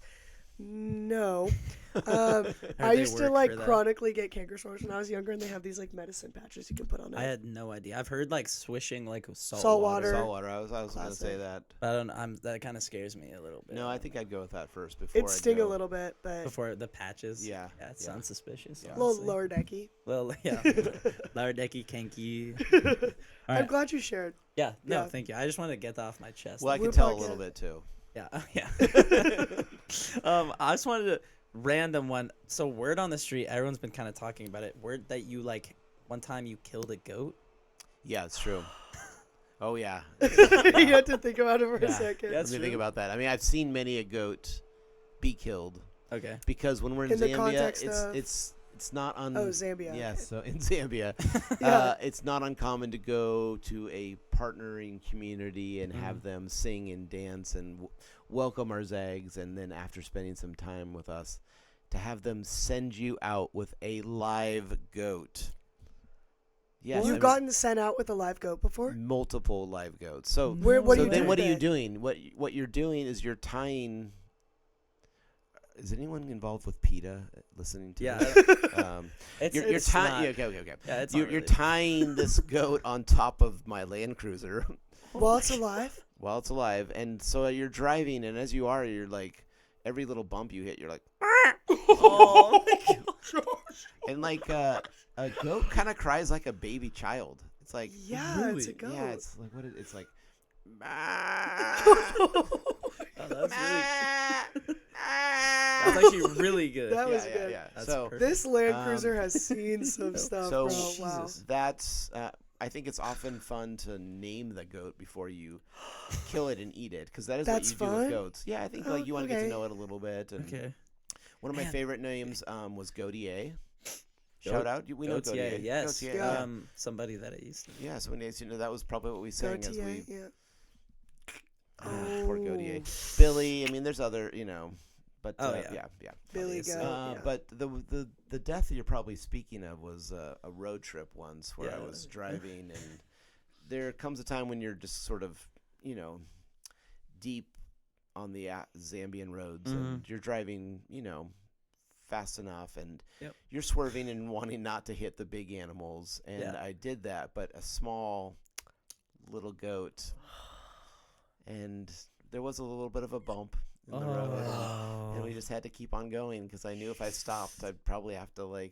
No. Heard I they used to work like for that. chronically get canker sores when I was younger, and they have these like medicine patches you can put on it. I had no idea. I've heard like swishing like Salt salt water. water. Saltwater. I was going to Classic. say that. But I don't. That kind of scares me a little bit. No, I think I'd go with that first before. It sting a little bit, but before the patches. Yeah, Yeah, it yeah. sounds suspicious. Yeah. a little honestly. lower decky. Little yeah. Lower decky kinky. All I'm right. glad you shared. Yeah. No, Yeah. thank you. I just wanted to get that off my chest. Well, I We're could tell a probably little good. bit too. Yeah. Yeah. I just wanted to random one. So word on the street, everyone's been kind of talking about it. Word that you like one time you killed a goat. Yeah, it's true. Oh yeah. You had to think about it for a Yeah. second. Yeah. That's Let me think true. about that. I mean, I've seen many a goat be killed Okay. because when we're in In the Zambia, context it's of- it's it's not Zambia. Yes, so in Zambia, Yeah. it's not uncommon to go to a partnering community and have them sing and dance and welcome our Zags, and then after spending some time with us, to have them send you out with a live goat. Yes, You've gotten sent out with a live goat before? multiple live goats. So, What are you then doing what are you then? doing? What you're doing is you're tying. Is anyone involved with PETA listening to Yeah. this? You're It's tying. not- Yeah, okay. Yeah, it's You're not really. tying this goat on top of my Land Cruiser While it's alive? while it's alive, and so you're driving, and as you are, you're like every little bump you hit, you're like, Oh my gosh. and like a goat kind of cries like a baby child. It's like Yeah, it's a Really? goat. yeah, it's like it's like. Oh, that's really. That's actually really good. That was good. That's So perfect. This Land Cruiser has seen some stuff, So bro. Wow. Jesus. that's I think it's often fun to name the goat before you kill it and eat it, because that is That's what you do fun? with goats. Yeah, I think Oh, like you want to get to okay. know it a little bit. And Okay. one of my Man. favorite names was Gautier. Shout out, we know Gautier, Gautier. yes. Gautier, Yeah. Somebody that I used to. yeah. So that was probably what we sang as Gautier, we yeah. poor Oh. Gautier. Billy. I mean, there's other but Oh, yeah. Billy Obviously. Goat. Yeah. But the death that you're probably speaking of was a road trip once where I Yeah. was driving, and there comes a time when you're just sort of deep on the Zambian roads, and you're driving fast enough, and Yep. you're swerving and wanting not to hit the big animals, and Yeah. I did that, but a small little goat, and there was a little bit of a bump in the road, and we just had to keep on going because I knew if I stopped, I'd probably have to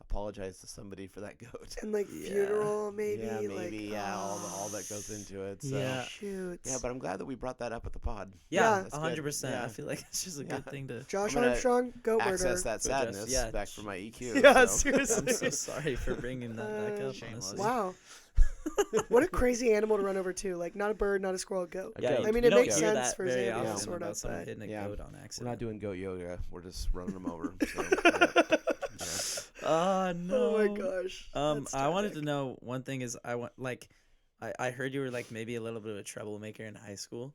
apologize to somebody for that goat. And like Yeah. funeral, maybe. Yeah, like, maybe. Yeah, all that goes into it. So. Yeah. Shoot. Yeah, but I'm glad that we brought that up at the pod. Yeah, That's good. 100%. Yeah. I feel like it's just a Yeah. good thing to. Josh I'm gonna Armstrong, goat murder. Access that Go Jeff. sadness Yeah. back for my EQ. Yeah, so. seriously. I'm so sorry for bringing that back up. Shameless. Honestly. Wow. What a crazy animal to run over too. Like not a bird, not a squirrel, a goat. A Yeah, goat. I mean, you it don't makes hear sense that for very Zambia, often sort about of, someone but hitting a Yeah. goat on We're accident. not doing goat yoga. We're just running them over. So, yeah. Oh no! oh my gosh. That's I wanted to tragic. know one thing is I heard you were maybe a little bit of a troublemaker in high school.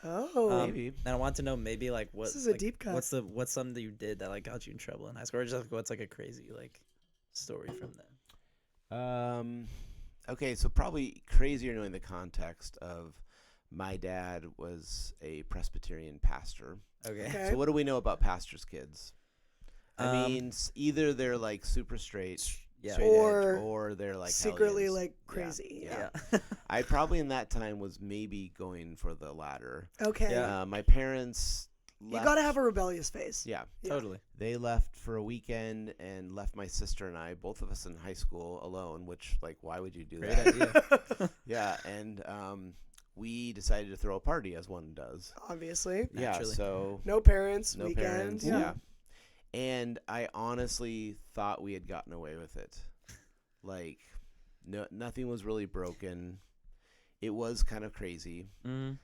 Oh, Maybe. And I want to know maybe what This is a deep cut. what's something that you did that got you in trouble in high school, or just what's a crazy story from them. Okay, so probably crazier knowing the context of my dad was a Presbyterian pastor. Okay. okay. So what do we know about pastors' kids? I Um, mean, either they're super straight, Yeah. straight Or edge, or they're secretly hellions. crazy. Yeah. Yeah. I probably in that time was maybe going for the latter. Okay. Yeah. My parents You left. gotta have a rebellious phase. Yeah. Yeah. Totally. They left for a weekend and left my sister and I, both of us in high school, alone, which, why would you do Great that? idea. Yeah, and we decided to throw a party, as one does. Obviously. Yeah, Naturally. so No parents. no weekend. parents. Yeah. Yeah. And I honestly thought we had gotten away with it. No, nothing was really broken. It was kind of crazy. Mm.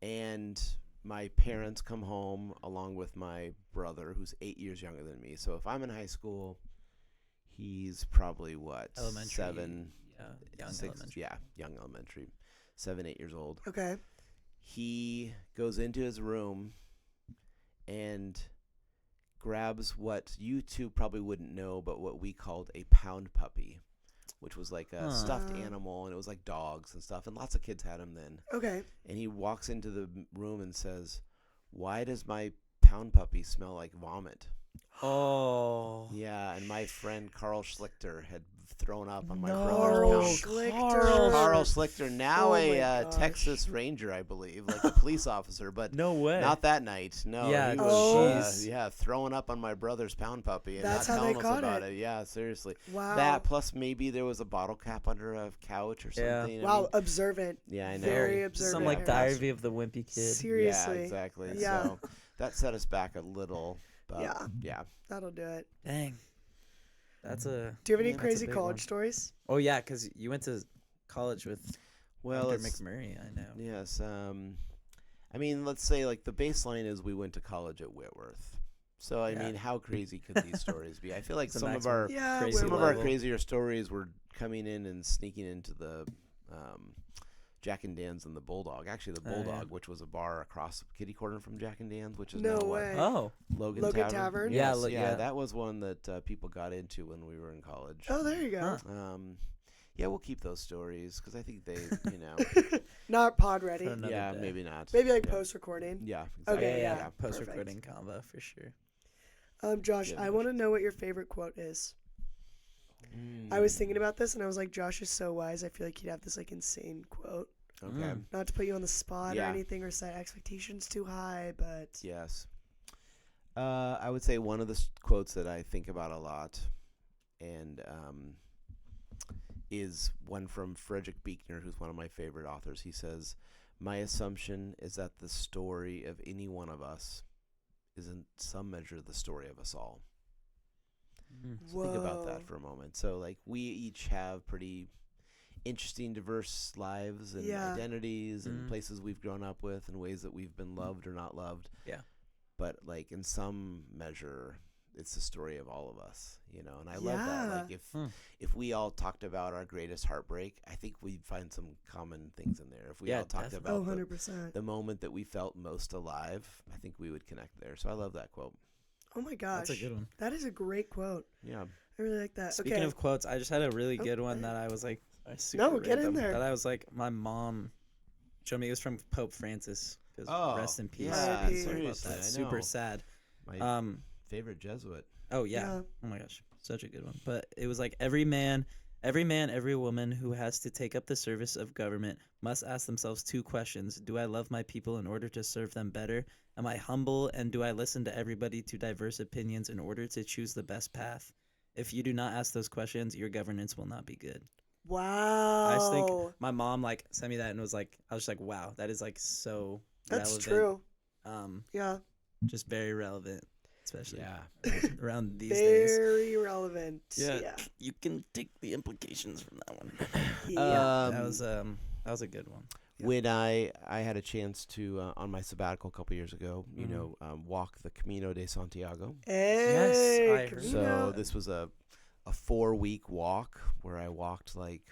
And my parents come home along with my brother, who's 8 years younger than me. So if I'm in high school, he's probably Elementary. 7, Yeah. Young 6, elementary. yeah, young elementary, 7, 8 years old. Okay. He goes into his room and grabs what you two probably wouldn't know, but what we called a pound puppy, which was like a stuffed animal, and it was like dogs and stuff, and lots of kids had them then. Okay. And he walks into the room and says, "Why does my pound puppy smell like vomit?" Oh. Yeah, and my friend Carl Schlichter had thrown up on my No. brother's Carl pound. Schlichter. Carl Schlichter, now Oh a my gosh. Texas Ranger, I believe, like a police officer, but No way. not that night. No, Yeah, he Oh. was throwing up on my brother's pound puppy and That's not how they telling us caught about it. it. Yeah, seriously. Wow. That plus maybe there was a bottle cap under a couch or Yeah. something. I Wow. mean, observant. yeah, I know. Very observant. Some parents. Diary of the Wimpy Kid. Seriously. Yeah, exactly. Yeah. So that set us back a little. But Yeah. That'll do it. Dang. That's a. Do you have any that's a crazy big college one. stories? Oh yeah, because you went to college with Well, Dr. it's- McMurray. I know. yes. I mean, let's say the baseline is we went to college at Whitworth. So I Yeah. mean, how crazy could these stories be? I feel like It's a some of maximum our Yeah, crazy some of our level. crazier stories were coming in and sneaking into the Jack and Dan's and the Bulldog. Actually, the Oh, yeah. Bulldog, which was a bar across kitty corner from Jack and Dan's, which is No now what? way. Oh, Logan Logan Tavern? Yeah, Yes, yeah. that was one that people got into when we were in college. Oh, there you go. Huh. Yeah, we'll keep those stories because I think they, Not pod ready. For another yeah, day. maybe not. Maybe like yeah. post recording. Yeah, Okay, exactly. yeah. Post perfect. recording combo for sure. Josh, Yeah, I want to know what your favorite quote is. I was thinking about this and I was like, Josh is so wise. I feel like he'd have this like insane quote. Okay. Mm. Not to put you on the spot or Yeah. anything or set expectations too high, but Yes. I would say one of the quotes that I think about a lot, and is one from Frederick Buechner, who's one of my favorite authors. He says, "My assumption is that the story of any one of us is in some measure the story of us all." Mm. So think about that for a moment. So like we each have pretty interesting, diverse lives and Yeah. identities and Mhm. places we've grown up with and ways that we've been loved or not loved. Yeah. But like in some measure, it's the story of all of us, and I love that. Like if we all talked about our greatest heartbreak, I think we'd find some common things in there. If we Yeah, all talked definitely. oh, about 100%. the moment that we felt most alive, I think we would connect there. So I love that quote. Oh my gosh. That's a good one. That is a great quote. Yeah. I really like that. Speaking okay. of quotes, I just had a really Oh, good one go that ahead. I was like, super No, get in random, there. That I was like, my mom showed me. It was from Pope Francis. 'Cause Oh, rest in peace. yeah, Sorry about seriously, that. I Super know. sad. My favorite Jesuit. Oh yeah. Yeah. Oh my gosh, such a good one. But it was like every man, every woman who has to take up the service of government must ask themselves two questions: Do I love my people in order to serve them better? Am I humble, and do I listen to everybody to diverse opinions in order to choose the best path? If you do not ask those questions, your governance will not be good. Wow. I just think my mom like sent me that and was like, I was just like, wow, that is like so That's relevant. true. Yeah. Just very relevant, especially Yeah. around these days. Very relevant. Yeah. Yeah. You can take the implications from that one. Yeah. That was a good one. Yeah. When I had a chance to on my sabbatical a couple years ago, Mhm. walk the Camino de Santiago. Hey, I heard. Camino. So this was a 4-week walk where I walked like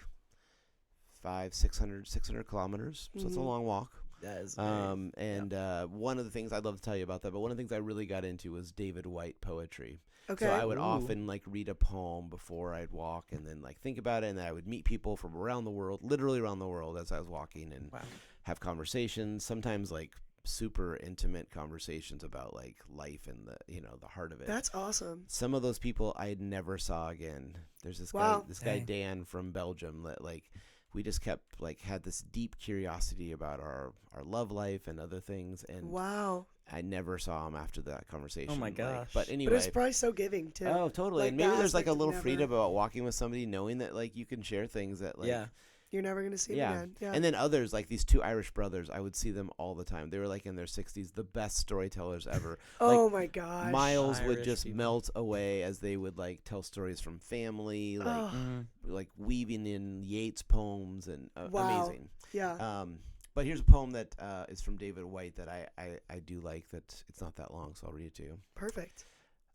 600 kilometers. So it's a Mhm. long walk. That is One of the things I'd love to tell you about that, but one of the things I really got into was David White poetry. Okay. So I would Ooh. often like read a poem before I'd walk and then like think about it, and then I would meet people from around the world, literally around the world as I was walking, and wow. have conversations, sometimes like super intimate conversations about like life and the heart of it. That's awesome. Some of those people I never saw again. There's this Wow. guy Dang. Dan from Belgium that like we just kept like had this deep curiosity about our love life and other things, and Wow. I never saw him after that conversation. Oh my like, gosh. but But anyway, it's probably so giving too. oh totally, like, and maybe the there's like a aspect of little never- freedom about walking with somebody, knowing that like you can share things that like Yeah. You're never gonna see yeah. him again. Yeah. And then others, like these two Irish brothers, I would see them all the time. They were like in their 60s, the best storytellers ever. oh my gosh. Miles would Irish just people. melt away as they would like tell stories from family, like Oh, Mhm. like weaving in Yeats poems, and Wow. amazing. yeah. But here's a poem that is from David White that I do like. That it's not that long, so I'll read it to you. Perfect.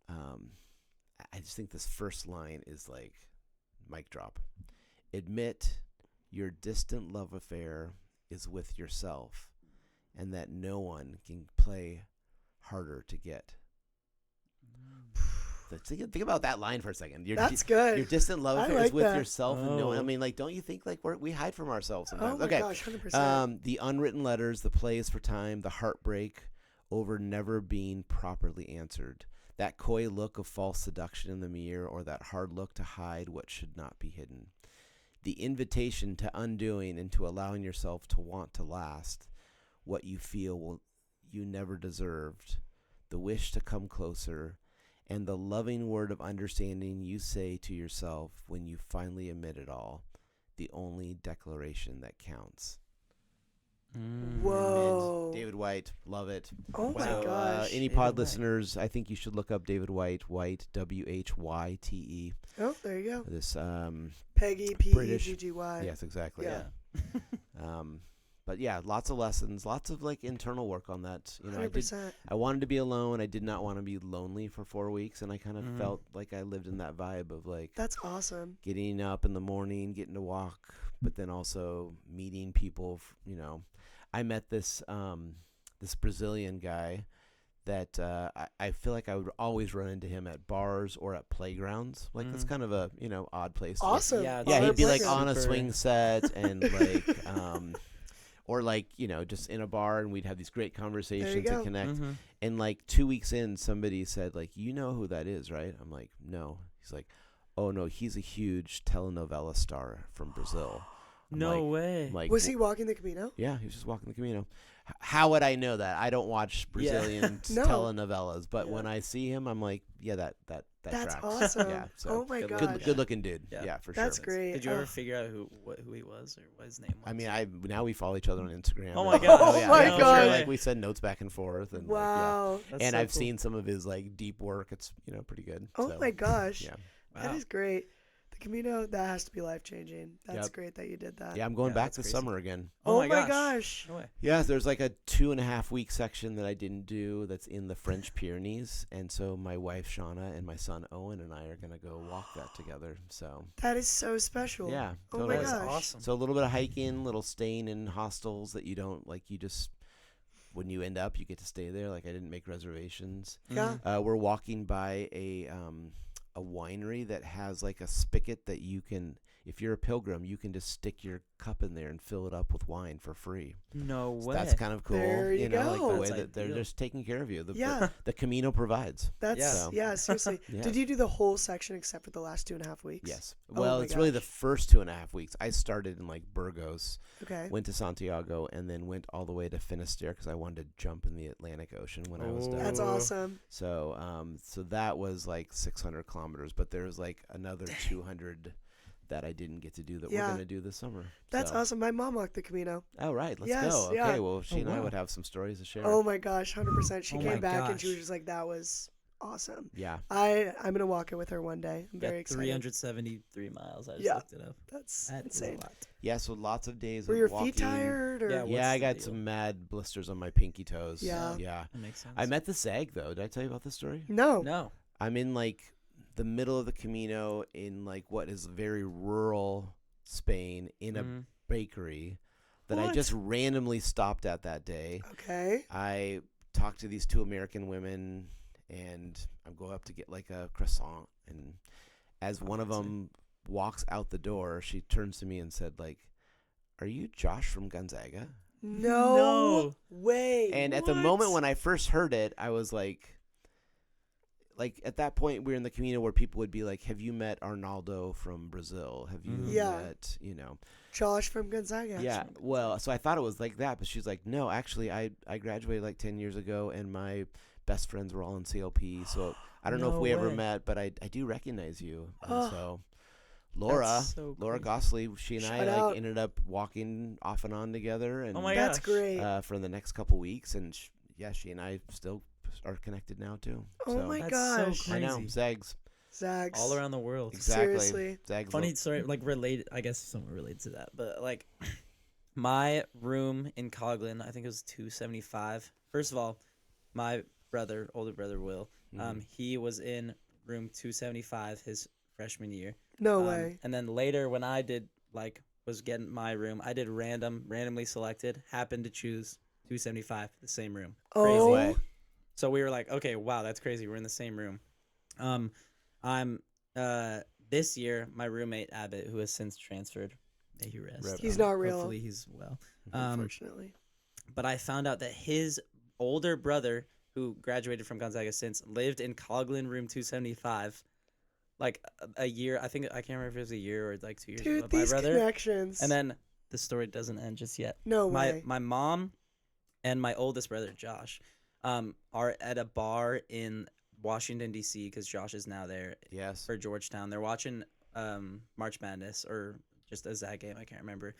I just think this first line is like mic drop. Admit your distant love affair is with yourself, and that no one can play harder to get. So think about that line for a second. That's good. Your distant love I affair is like with that. yourself, and no one. I Oh. mean, like, don't you think like we hide from ourselves Oh sometimes? my Okay. gosh, 100%. The unwritten letters, the plays for time, the heartbreak over never being properly answered. That coy look of false seduction in the mirror, or that hard look to hide what should not be hidden. The invitation to undoing and to allowing yourself to want to last what you feel you never deserved. The wish to come closer, and the loving word of understanding you say to yourself when you finally admit it all. The only declaration that counts. Mm. Whoa. David White, love it. Oh my So, gosh. any David pod White. listeners, I think you should look up David White, Whyte, Oh, there you go. This Peggy British- P-E-G-G-Y. yes, exactly. Yeah. Um, But yeah, lots of lessons, lots of like internal work on that. You know, 100%. I wanted to be alone. I did not want to be lonely for 4 weeks, and I kind of Mhm. felt like I lived in that vibe of like That's awesome. getting up in the morning, getting to walk, but then also meeting people. You know, I met this this Brazilian guy that I feel like I would always run into him at bars or at playgrounds. Like that's kind of a odd place. Awesome. Yeah, Yeah, Bar he'd be like playground. on a Super- swing set and like or like just in a bar, and we'd have these great conversations go. and connect. Mhm. And like 2 weeks in, somebody said like, you know who that is, right? I'm like, no. He's like, oh no, he's a huge telenovela star from Brazil. I'm No like, way. I'm like, Was he walking the Camino? yeah, he was just walking the Camino. How would I know that? I don't watch Yeah. Brazilian No. telenovelas, but Yeah. when I see him, I'm like, yeah, that That's tracks. awesome. Yeah, so Oh my good gosh. looking good looking dude. Yeah. Yeah, for That's sure. great. Did you ever Oh. figure out who he was or what his name was? I mean, now we follow each other on Instagram. Oh and- my gosh. Oh my for gosh. Sure, like we send notes back and forth, and like, yeah. Wow. That's And so I've cool. seen some of his like deep work. It's pretty good. Oh so, my gosh. Yeah, That Wow. is great. The Camino, that has to be life changing. That's Yep. great that you did that. yeah. I'm going Yeah, back that's this crazy. summer again. Oh my gosh. No way. Yeah, there's like a 2.5 week section that I didn't do that's in the French Pyrenees, and so my wife Shauna and my son Owen and I are gonna go walk that together. So That is so special. yeah, Oh totally. my That's gosh. awesome. So a little bit of hiking, little staying in hostels that you don't like. You just when you end up, you get to stay there. Like I didn't make reservations. Yeah. We're walking by a winery that has like a spigot that you can, if you're a pilgrim, you can just stick your cup in there and fill it up with wine for free. No So way. that's kind of cool. There you know, like go. the way That's that they're ideal. just taking care of you. Yeah. The Camino provides. That's Yeah. yeah, seriously. Yeah. Did you do the whole section except for the last 2.5 weeks? Yes. Oh Well, my it's really the gosh. first 2.5 weeks. I started in like Burgos, Okay. went to Santiago, and then went all the way to Finisterre because I wanted to jump in the Atlantic Ocean when I was Oh. done. That's awesome. So that was like 600 kilometers, but there was like another 200 that I didn't get to do that Yeah. we're gonna do this summer. That's So- awesome. My mom walked the Camino. Oh right, let's Yes, go. Okay, yeah. well she and I wow. would have some stories to share. Oh my gosh, 100%. She Oh came my back and she was gosh. just like, that was awesome. Yeah. I'm gonna walk it with her one day. I'm Yeah, very excited. 373 miles. I just Yeah. looked it up. That's That is a insane. lot. Yeah, so lots of days Were of your walking. feet tired? Or? Yeah, Yeah, What's I the got deal? some mad blisters on my pinky toes. Yeah. Yeah. That makes sense. I met the Zag though. Did I tell you about this story? No. No. I'm in like the middle of the Camino in like what is very rural Spain in a Mhm. bakery that I What? just randomly stopped at that day. Okay. I talked to these two American women, and I'm going up to get like a croissant. And as one of fancy. them walks out the door, she turns to me and said, "Like, are you Josh from Gonzaga?" No, No. way. And at the moment when I first heard it, I was like at that point we were in the Camino where people would be like, "Have you met Arnaldo from Brazil? Have you Mhm. Yeah. met, Josh from Gonzaga. Yeah, well, so I thought it was like that, but she's like, no, actually, I graduated like 10 years ago, and my best friends were all in CLP, so I don't know if No we ever way. met, but I do recognize you. And Oh. so Laura, That's so Laura cool. Gosley, she and Shout I out. like ended up walking off and on together, and Oh my That's gosh. great. for the next couple weeks, and she and I still are connected now too. Oh so, my That's gosh. so I know, crazy. Zags, Zags. All around the world. exactly. Seriously. Zags. Funny story, like related. I guess somewhat related to that, but like my room in Coglin, I think it was 275. First of all, my older brother Will, Mhm. he was in room 275 his freshman year. No way. And then later when I did was getting my room, I did randomly selected, happened to choose 275, the same room. Oh, way. So we were like, okay, wow, that's crazy. We're in the same room. I'm this year my roommate Abbott, who has since transferred, may he rest. Rip. He's not real. Hopefully he's well. unfortunately. But I found out that his older brother, who graduated from Gonzaga since, lived in Coglin room 275, like a year. I think I can't remember if it was a year or like 2 years ago. Dude, But my these brother, connections. and then the story doesn't end just yet. no way. My mom and my oldest brother Josh are at a bar in Washington D.C. because Josh is now there Yes. for Georgetown. They're watching March Madness or just a Zag game. I can't remember.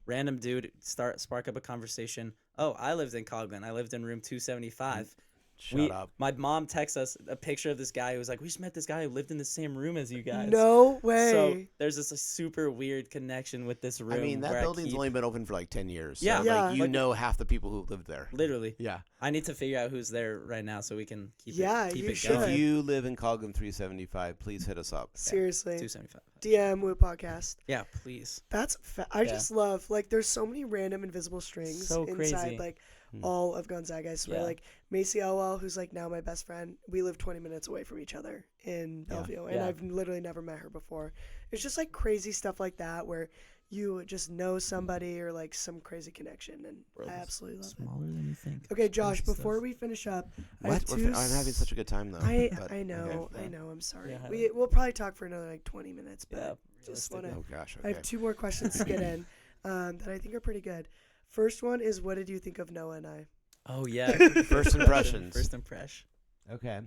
Random dude spark up a conversation. Oh, I lived in Coglin. I lived in room 275. Shut up. My mom texts us a picture of this guy who was like, we just met this guy who lived in the same room as you guys. No way. So there's this super weird connection with this room. I mean, that where building's only been open for like 10 years. So Yeah. Yeah. like, you Like- know half the people who lived there. Literally. Yeah. I need to figure out who's there right now so we can keep Yeah, it, keep you it should. going. If you live in Coggan 375, please hit us up. Seriously. 275. DM Woo Podcast. Yeah, please. That's I Yeah. just love, like, there's so many random invisible strings So inside, crazy. like, all of Gonzaga. I swear, Yeah. like, Macy Elwell, who's, like, now my best friend, we live 20 minutes away from each other in Bellevue, and Yeah. I've literally never met her before. It's just, like, crazy stuff like that where you just know somebody or, like, some crazy connection, and World I is absolutely love it. Smaller than you think. Okay, Josh, Crazy before stuff. we finish up, I have What? two I'm having such a good time, though. but- I know, okay. I know, I'm sorry. Yeah, We'll probably talk for another, like, 20 minutes, but Yeah, just realistically. want to... Oh, gosh. I Okay. have two more questions to get in that I think are pretty good. First one is, what did you think of Noah and I? Oh, yeah. First impressions. First impression. Okay.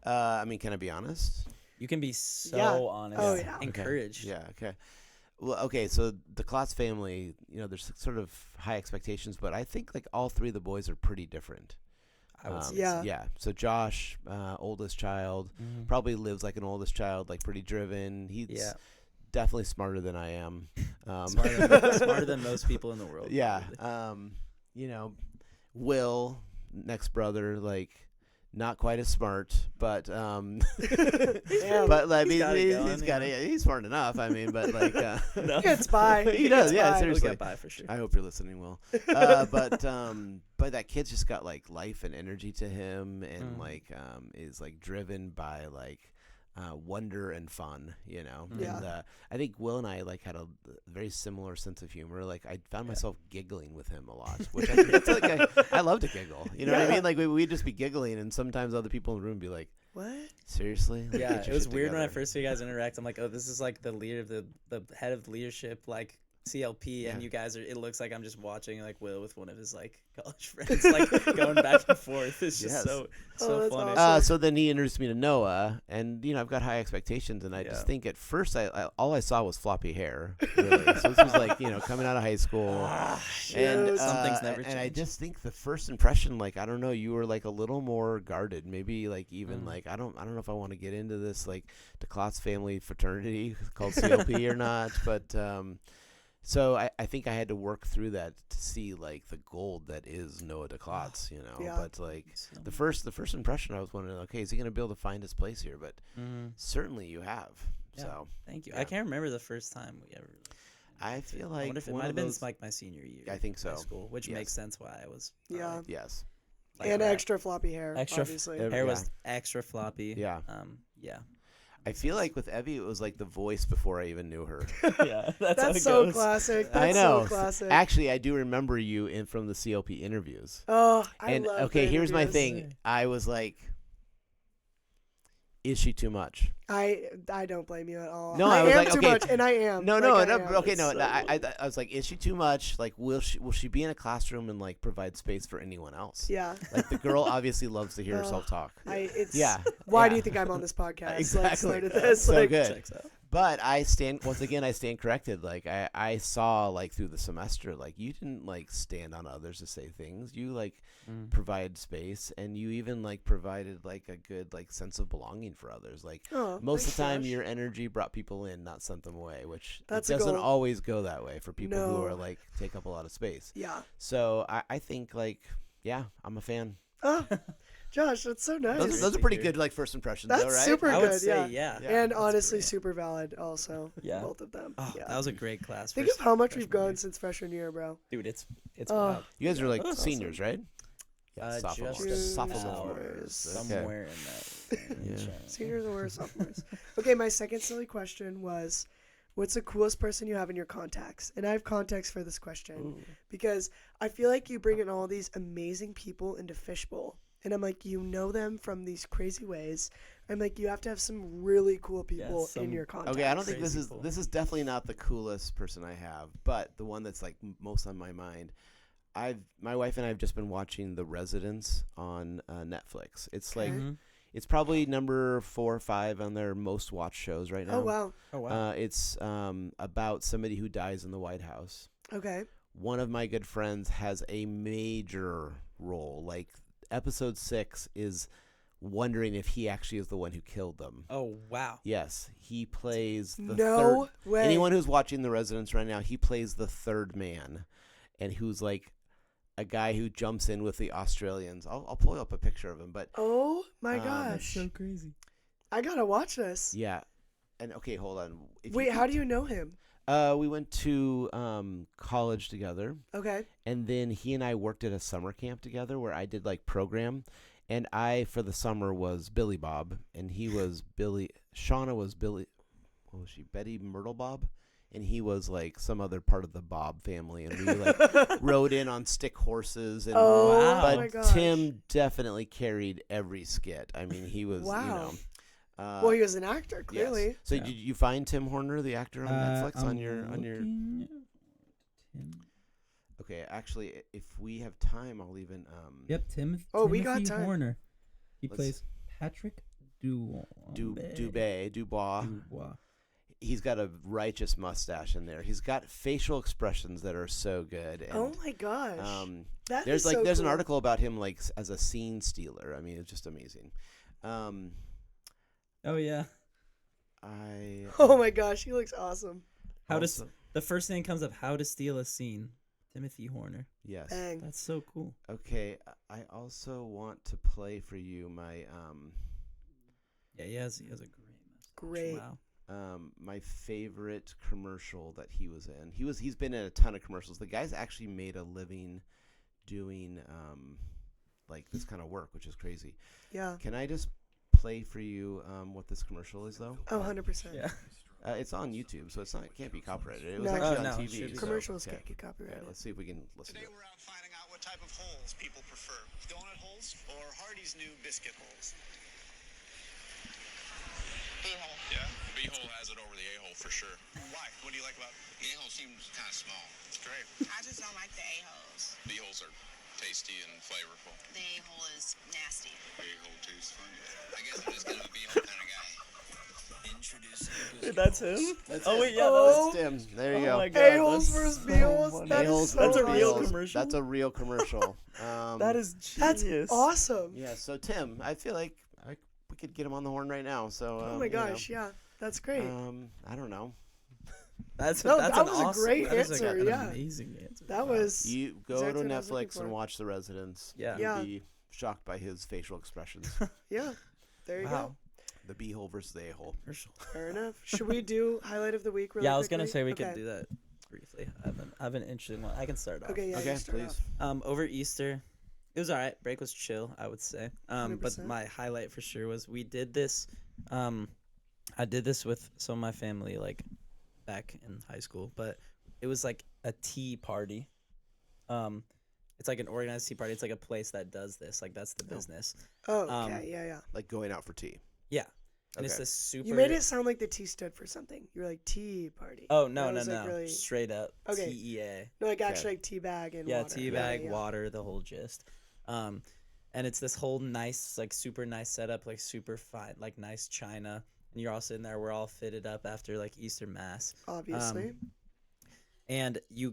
I mean, can I be honest? You can be so Yeah. honest. Oh, yeah. Okay. Encouraged. Yeah, okay. Well, okay, so the Klotz family, there's sort of high expectations, but I think like all three of the boys are pretty different. I would say Yeah. Yeah. So Josh, oldest child, Mhm. probably lives like an oldest child, like pretty driven. He's Yeah. definitely smarter than I am. Smarter than most people in the world. Yeah. probably. Will, next brother, like not quite as smart, but Damn. but like He's got it he's going, got yeah. it. He's smart enough. I mean, but like No. He gets by. He does, gets yeah, by. seriously. We'll get by for sure. I hope you're listening, Will. But that kid's just got like life and energy to him, and is like driven by like wonder and fun, Mm. Yeah. And I think Will and I like had a very similar sense of humor. Like I found myself giggling with him a lot, which it's like I love to giggle. You know what I Yeah. mean? Like we'd just be giggling, and sometimes other people in the room be like, What? "Seriously?" Like, Yeah, get your it was shit weird when I together. first saw you guys interact. I'm like, oh, this is like the leader of the head of leadership, like CLP, and Yeah. you guys are. It looks like I'm just watching like Will with one of his like college friends, like going back and forth. It's just Yes. so Oh, that's funny. awesome. So then he introduced me to Noah, and I've got high expectations, and I Yeah. just think at first I all I saw was floppy hair. Really. So this was like coming out of high school, and Shoot. Some things never and I change. just think the first impression, like I don't know, you were like a little more guarded, maybe like even like I don't know if I want to get into this like the Klotz family fraternity called CLP or not, but. So I think I had to work through that to see like the gold that is Noah DeClotz, Yeah. But like the first impression, I was wondering, okay, is he gonna be able to find his place here? But Mhm. certainly you have. Yeah. So Thank you. yeah. I can't remember the first time we ever. I feel I like wonder if it one might have of been those- like my senior year. I think of high so. school, which Yes. makes sense why I was. Yeah. Yes. like And that. extra floppy hair, Extra obviously. Ev- hair Yeah. was extra floppy. Yeah. Yeah. I feel like with Evie, it was like the voice before I even knew her. Yeah. That's, how That's it so goes. classic. I That's know. so classic. Actually, I do remember you from the CLP interviews. Oh, I And love okay, the here's my interviews. thing. I was like, is she too much? I don't blame you at all. No, I I was am like, too okay. much, and I am. No, Like, no, I no. am. Okay, It's no. so I was like, is she too much? Like, will she be in a classroom and like provide space for anyone else? Yeah. Like the girl obviously loves to hear herself talk. It's Yeah. Why yeah. do you think I'm on this podcast? Exactly. Like, started this. So like, good. Checks out. But I stand corrected. Like I saw like through the semester, like you didn't like stand on others to say things. You like provide space, and you even like provided like a good like sense of belonging for others. Like Oh, most of the thanks, time, Josh. your energy brought people in, not sent them away. Which That's it a doesn't goal. always go that way for people who No. are like take up a lot of space. Yeah. So I think like yeah, I'm a fan. Oh, Josh, that's so nice. Those are pretty good like first impressions. That's though, right? super I would good. say Yeah. Yeah. And That's honestly, great. super valid. Also, Yeah. both of them. Oh, yeah. that was a great class. Think first of how much we've freshman year. grown since freshman year, bro. Dude, it's Oh. wild. You guys are like That's seniors, right? Just Sophomores. about. somewhere in that. Yeah. range. Seniors or sophomores. Okay, my second silly question was, what's the coolest person you have in your contacts? And I have context for this question Ooh. because I feel like you bring in all these amazing people into Fishbowl. And I'm like, you know them from these crazy ways. I'm like, you have to have some really cool people in some- your contacts. Okay, I don't think Crazy this is cool. this is definitely not the coolest person I have, but the one that's like most on my mind. My wife and I have just been watching The Residence on Netflix. It's like Mhm. it's probably number 4 or 5 on their most watched shows right now. Oh, wow. Oh wow. It's about somebody who dies in the White House. Okay. One of my good friends has a major role, like episode 6 is wondering if he actually is the one who killed them. Oh wow. Yes, he plays the No third. way. Anyone who's watching The Residence right now, he plays the third man, and who's like a guy who jumps in with the Australians. I'll pull up a picture of him, but Oh my That's gosh. So crazy. I gotta watch this. yeah. And okay, hold on. Wait, how do you know him? We went to college together, Okay. and then he and I worked at a summer camp together where I did like program, and I for the summer was Billy Bob, and he was Billy. Shauna was Billy. What was she? Betty Myrtle Bob, and he was like some other part of the Bob family, and we like rode in on stick horses. And Oh Wow. but my gosh. Tim definitely carried every skit. I mean, he was Wow. you know. Well, he was an actor, Yes. clearly. So Yeah. did you find Tim Horner, the actor on Netflix, on your? Tim. Okay, actually, if we have time, I'll even. Yep, Tim. Oh, we got Timothy time. Horner. He Let's- plays Patrick Dubois. Dubois. He's got a righteous mustache in there. He's got facial expressions that are so good. And, Oh my gosh. That there's is like so there's an cool. article about him like as a scene stealer. I mean, it's just amazing. Oh yeah. I Oh my gosh, he looks awesome. How to also- the first thing that comes up? How to steal a scene? Timothy Horner. yes. Bang. That's so cool. Okay, I also want to play for you my Yeah, he has a great mustache. Great. Wow. my favorite commercial that he was in. He's been in a ton of commercials. The guy's actually made a living doing like this kind of work, which is crazy. Yeah. Can I just play for you what this commercial is though? Oh, 100%. Yeah. It's on YouTube, so it can't be copyrighted. It was No. actually Oh, on no, it TV. should be. so- Commercials okay. can't get Okay, copyrighted. let's see if we can listen to Today it. we're out finding out what type of holes people prefer. Donut holes or Hardy's new biscuit holes? B-hole. Yeah, the B-hole has it over the A-hole for sure. Why? What do you like about it? The A-hole seems kind of small. It's great. I just don't like the A-holes. B-holes are tasty and flavorful. The A-hole is nasty. A-hole tastes funny. I guess I'm just kind of a B-hole kind of guy. Wait, that's him? Oh wait, yeah. Oh. That's Tim. There you Oh go. my God, A-holes that's versus so B-holes? funny. That is A-holes so That's a versus real awesome. B-holes. commercial? That's a real commercial. That is genius. That's awesome. Yeah, so Tim, I feel like we could get him on the horn right now. So Oh my gosh, yeah. That's great. I don't know. That's No, that's that an was a awesome, great that is like answer, an yeah. amazing answer. That Wow. was You go Exactly to what I was looking Netflix and for. watch The Residence. Yeah. You'll Yeah. be shocked by his facial expressions. yeah. There you Wow. The B-hole versus the A-hole. Commercial. go. Fair enough. Should we do highlight of the week really Yeah, I was gonna quickly? say we Okay. could do that briefly. I have an interesting one. I can start off. Okay, yeah, Okay, you start please. off. Over Easter, it was all right. Break was chill, I would say. But 100%. my highlight for sure was we did this. I did this with some of my family, like back in high school. But it was like a tea party. It's like an organized tea party. It's like a place that does this. Like that's the business. Oh, okay, um, yeah. Like going out for tea. Yeah, and it's Okay. this super. You made it sound like the T stood for something. You were like tea party. Oh no That no was, like, no! really- Straight up. Okay. TEA. No, like actually like tea bag and Yeah, water. tea bag, yeah. water, the whole gist. And it's this whole nice, like super nice setup, like super fine, like nice china. And you're all sitting there. We're all fitted up after like Easter mass. Obviously. And you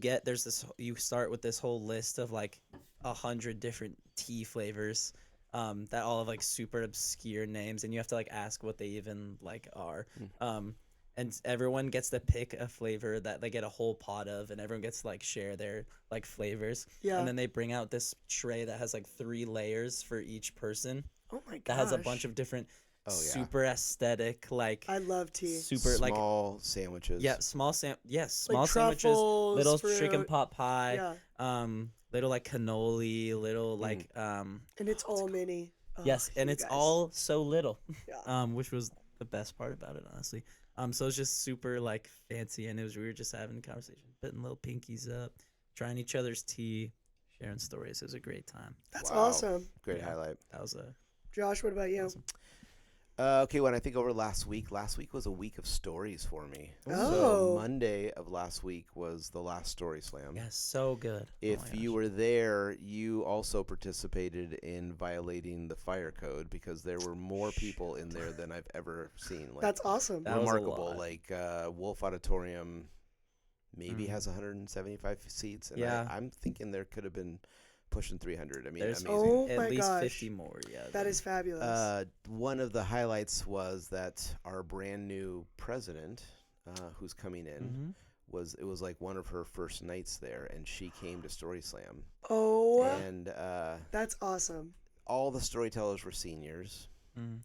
start with this whole list of like 100 different tea flavors. That all have like super obscure names, and you have to like ask what they even like are. And everyone gets to pick a flavor that they get a whole pot of, and everyone gets to like share their like flavors. Yeah. And then they bring out this tray that has like 3 layers for each person. Oh my gosh. That has a bunch of different Oh, yeah. super aesthetic, like I love tea. super like Small sandwiches. yeah, small sandwiches, truffles, little chicken fruit. pot pie, Yeah. little like cannoli, little like And it's all mini. Oh, yes, and you it's guys. all so little. Yeah. Which was the best part about it, honestly. So it's just super like fancy, and we were just having a conversation, putting little pinkies up, trying each other's tea, sharing stories. It was a great time. That's Wow. awesome. Great Yeah. highlight. That was Josh, what about you? awesome. Okay, when I think over last week was a week of stories for me. Oh. So Monday of last week was the last Story Slam. Yeah, so good. If Oh my you gosh. were there, you also participated in violating the fire code because there were more people in there than I've ever seen. Like, That's awesome. That was a remarkable. lot. Like Wolf Auditorium maybe Mhm. has 175 seats. And Yeah. I'm thinking there could have been pushing 300. I mean, There's amazing. Oh at my least gosh. 50 more. Yeah. That is fabulous. One of the highlights was that our brand new president, who's coming in, Mm-hmm. it was like one of her first nights there, and she came to Story Slam, oh, and that's awesome. all the storytellers were seniors. Mm.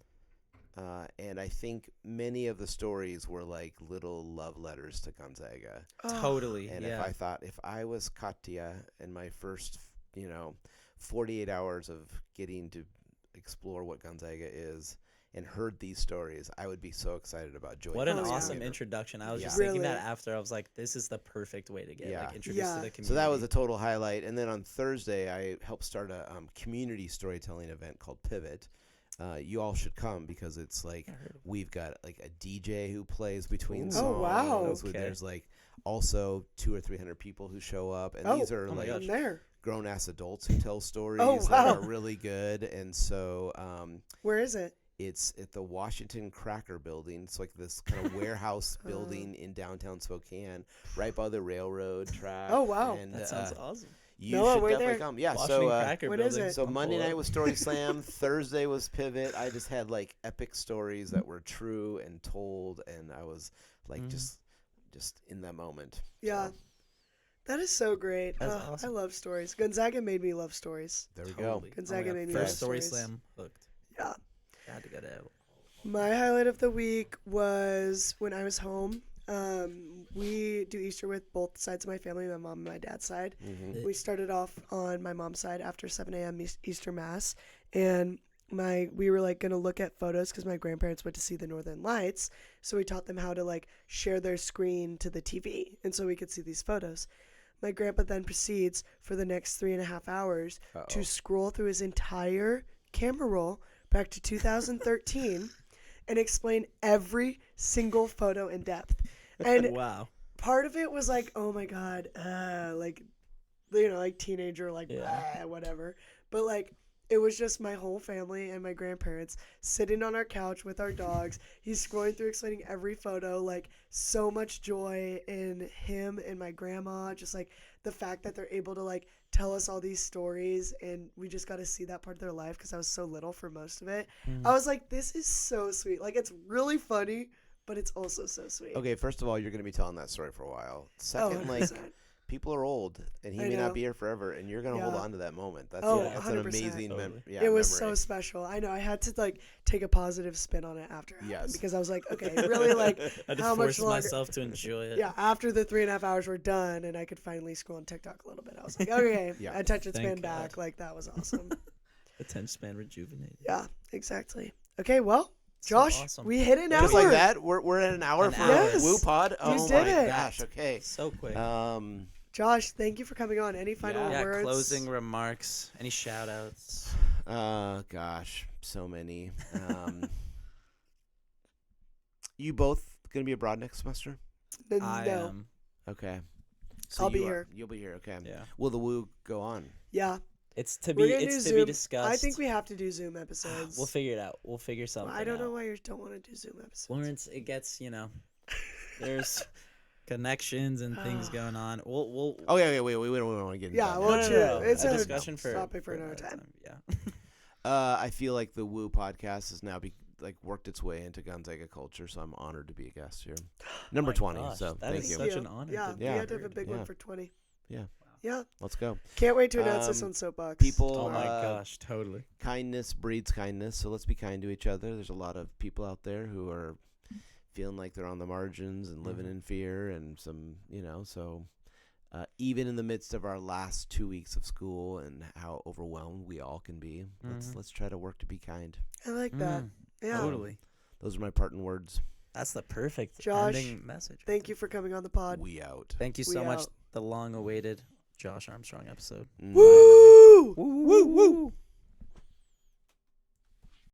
And I think many of the stories were like little love letters to Gonzaga. Oh, Totally. And yeah. if I was Katya in my first, 48 hours of getting to explore what Gonzaga is and heard these stories, I would be so excited about Joy. What an Oh, yeah. awesome introduction. I was just Really? thinking that after. I was like, this is the perfect way to get Yeah. introduced Yeah. to the community. So that was a total highlight. And then on Thursday, I helped start a community storytelling event called Pivot. You all should come because it's like we've got like a DJ who plays between Ooh. songs. Oh, wow. Okay. There's like also 200 or 300 people who show up, and Oh, these are oh my like gosh. I'm there. grown ass adults who tell stories Oh, that wow. are really good. And so Where is it? it's at the Washington Cracker Building. It's like this kind of warehouse building in downtown Spokane, right by the railroad track. Oh, wow. And, That sounds awesome. You Noah, should we're definitely there. come. Yeah. Washington So Cracker What is Building. it? so I'll Monday pull night up. was Story Slam. Thursday was Pivot. I just had like epic stories that were true and told, and I was like just in that moment. Yeah. So, That is so great. That's I awesome. love stories. Gonzaga made me love stories. there we go. Totally. Gonzaga made me First love Story stories. Slam hooked. Yeah. Had to get it. My highlight of the week was when I was home. We do Easter with both sides of my family, my mom and my dad's side. We started off on my mom's side after 7 a.m. Easter Mass, and we were like gonna look at photos because my grandparents went to see the Northern Lights, so we taught them how to like share their screen to the TV, and so we could see these photos. My grandpa then proceeds for the next 3.5 hours to scroll through his entire camera roll back to 2013 and explain every single photo in depth. And Wow. part of it was like, oh my God, like teenager, like, whatever. But like, it was just my whole family and my grandparents sitting on our couch with our dogs. He's scrolling through explaining every photo, like so much joy in him and my grandma, just like the fact that they're able to like tell us all these stories, and we just got to see that part of their life because I was so little for most of it. I was like, this is so sweet. Like, it's really funny, but it's also so sweet. Okay, first of all, you're going to be telling that story for a while. Second, like 100%. people are old, and he I may know. not be here forever, and you're going to hold Yeah. on to that moment. That's, Oh, that's an 100%. amazing Totally. It was memory. so special. I know. I had to like take a positive spin on it after it happened Yes. because I was like, okay, really, like, I had to how much force longer? myself to enjoy it. Yeah, after the 3.5 hours were done and I could finally scroll on TikTok a little bit, I was like, okay, Yeah. attention Thank span God. back. Like, that was awesome. Attention span rejuvenated. Yeah, exactly. Okay, well, So Josh, awesome. we hit an hour. Just like that, we're at an hour An for hour. Woo Pod. Oh did my it. gosh! Okay. So quick. Josh, thank you for coming on. Any final yeah, words? closing remarks. Any shout outs? Gosh, so many. You both gonna be abroad next semester? No. I am. Okay. I'll be you here. You'll be here. Okay. Yeah. Will the Woo go on? Yeah. It's to We're be. gonna It's do to be Zoom. discussed. I think we have to do Zoom episodes. We'll figure it out. We'll figure something. I don't know out. why you don't want to do Zoom episodes. Lawrence, it gets there's connections and things going on. We'll Oh yeah, wait. We don't want to get into Yeah, that well, now. chill. It's a a discussion for topic for another time. Yeah. I feel like the Woo podcast has now worked its way into Gonzaga culture, so I'm honored to be a guest here. Number my 20. gosh, so that thank is you. such an honor Yeah, to we Yeah. have to have a big Yeah. one for 20. Yeah. Yeah. Let's go. Can't wait to announce this Um, on Soapbox. People. Oh my gosh, totally. Kindness breeds kindness, so let's be kind to each other. There's a lot of people out there who are feeling like they're on the margins and living in fear, and some, so even in the midst of our last 2 weeks of school and how overwhelmed we all can be, let's try to work to be kind. I like that. Yeah. Totally. Those are my parting words. That's the perfect Josh, ending message. Thank you for coming on the pod. We out. Thank you We so much. out. The long-awaited Josh Armstrong episode. Mm. Woo! Woo, woo, woo.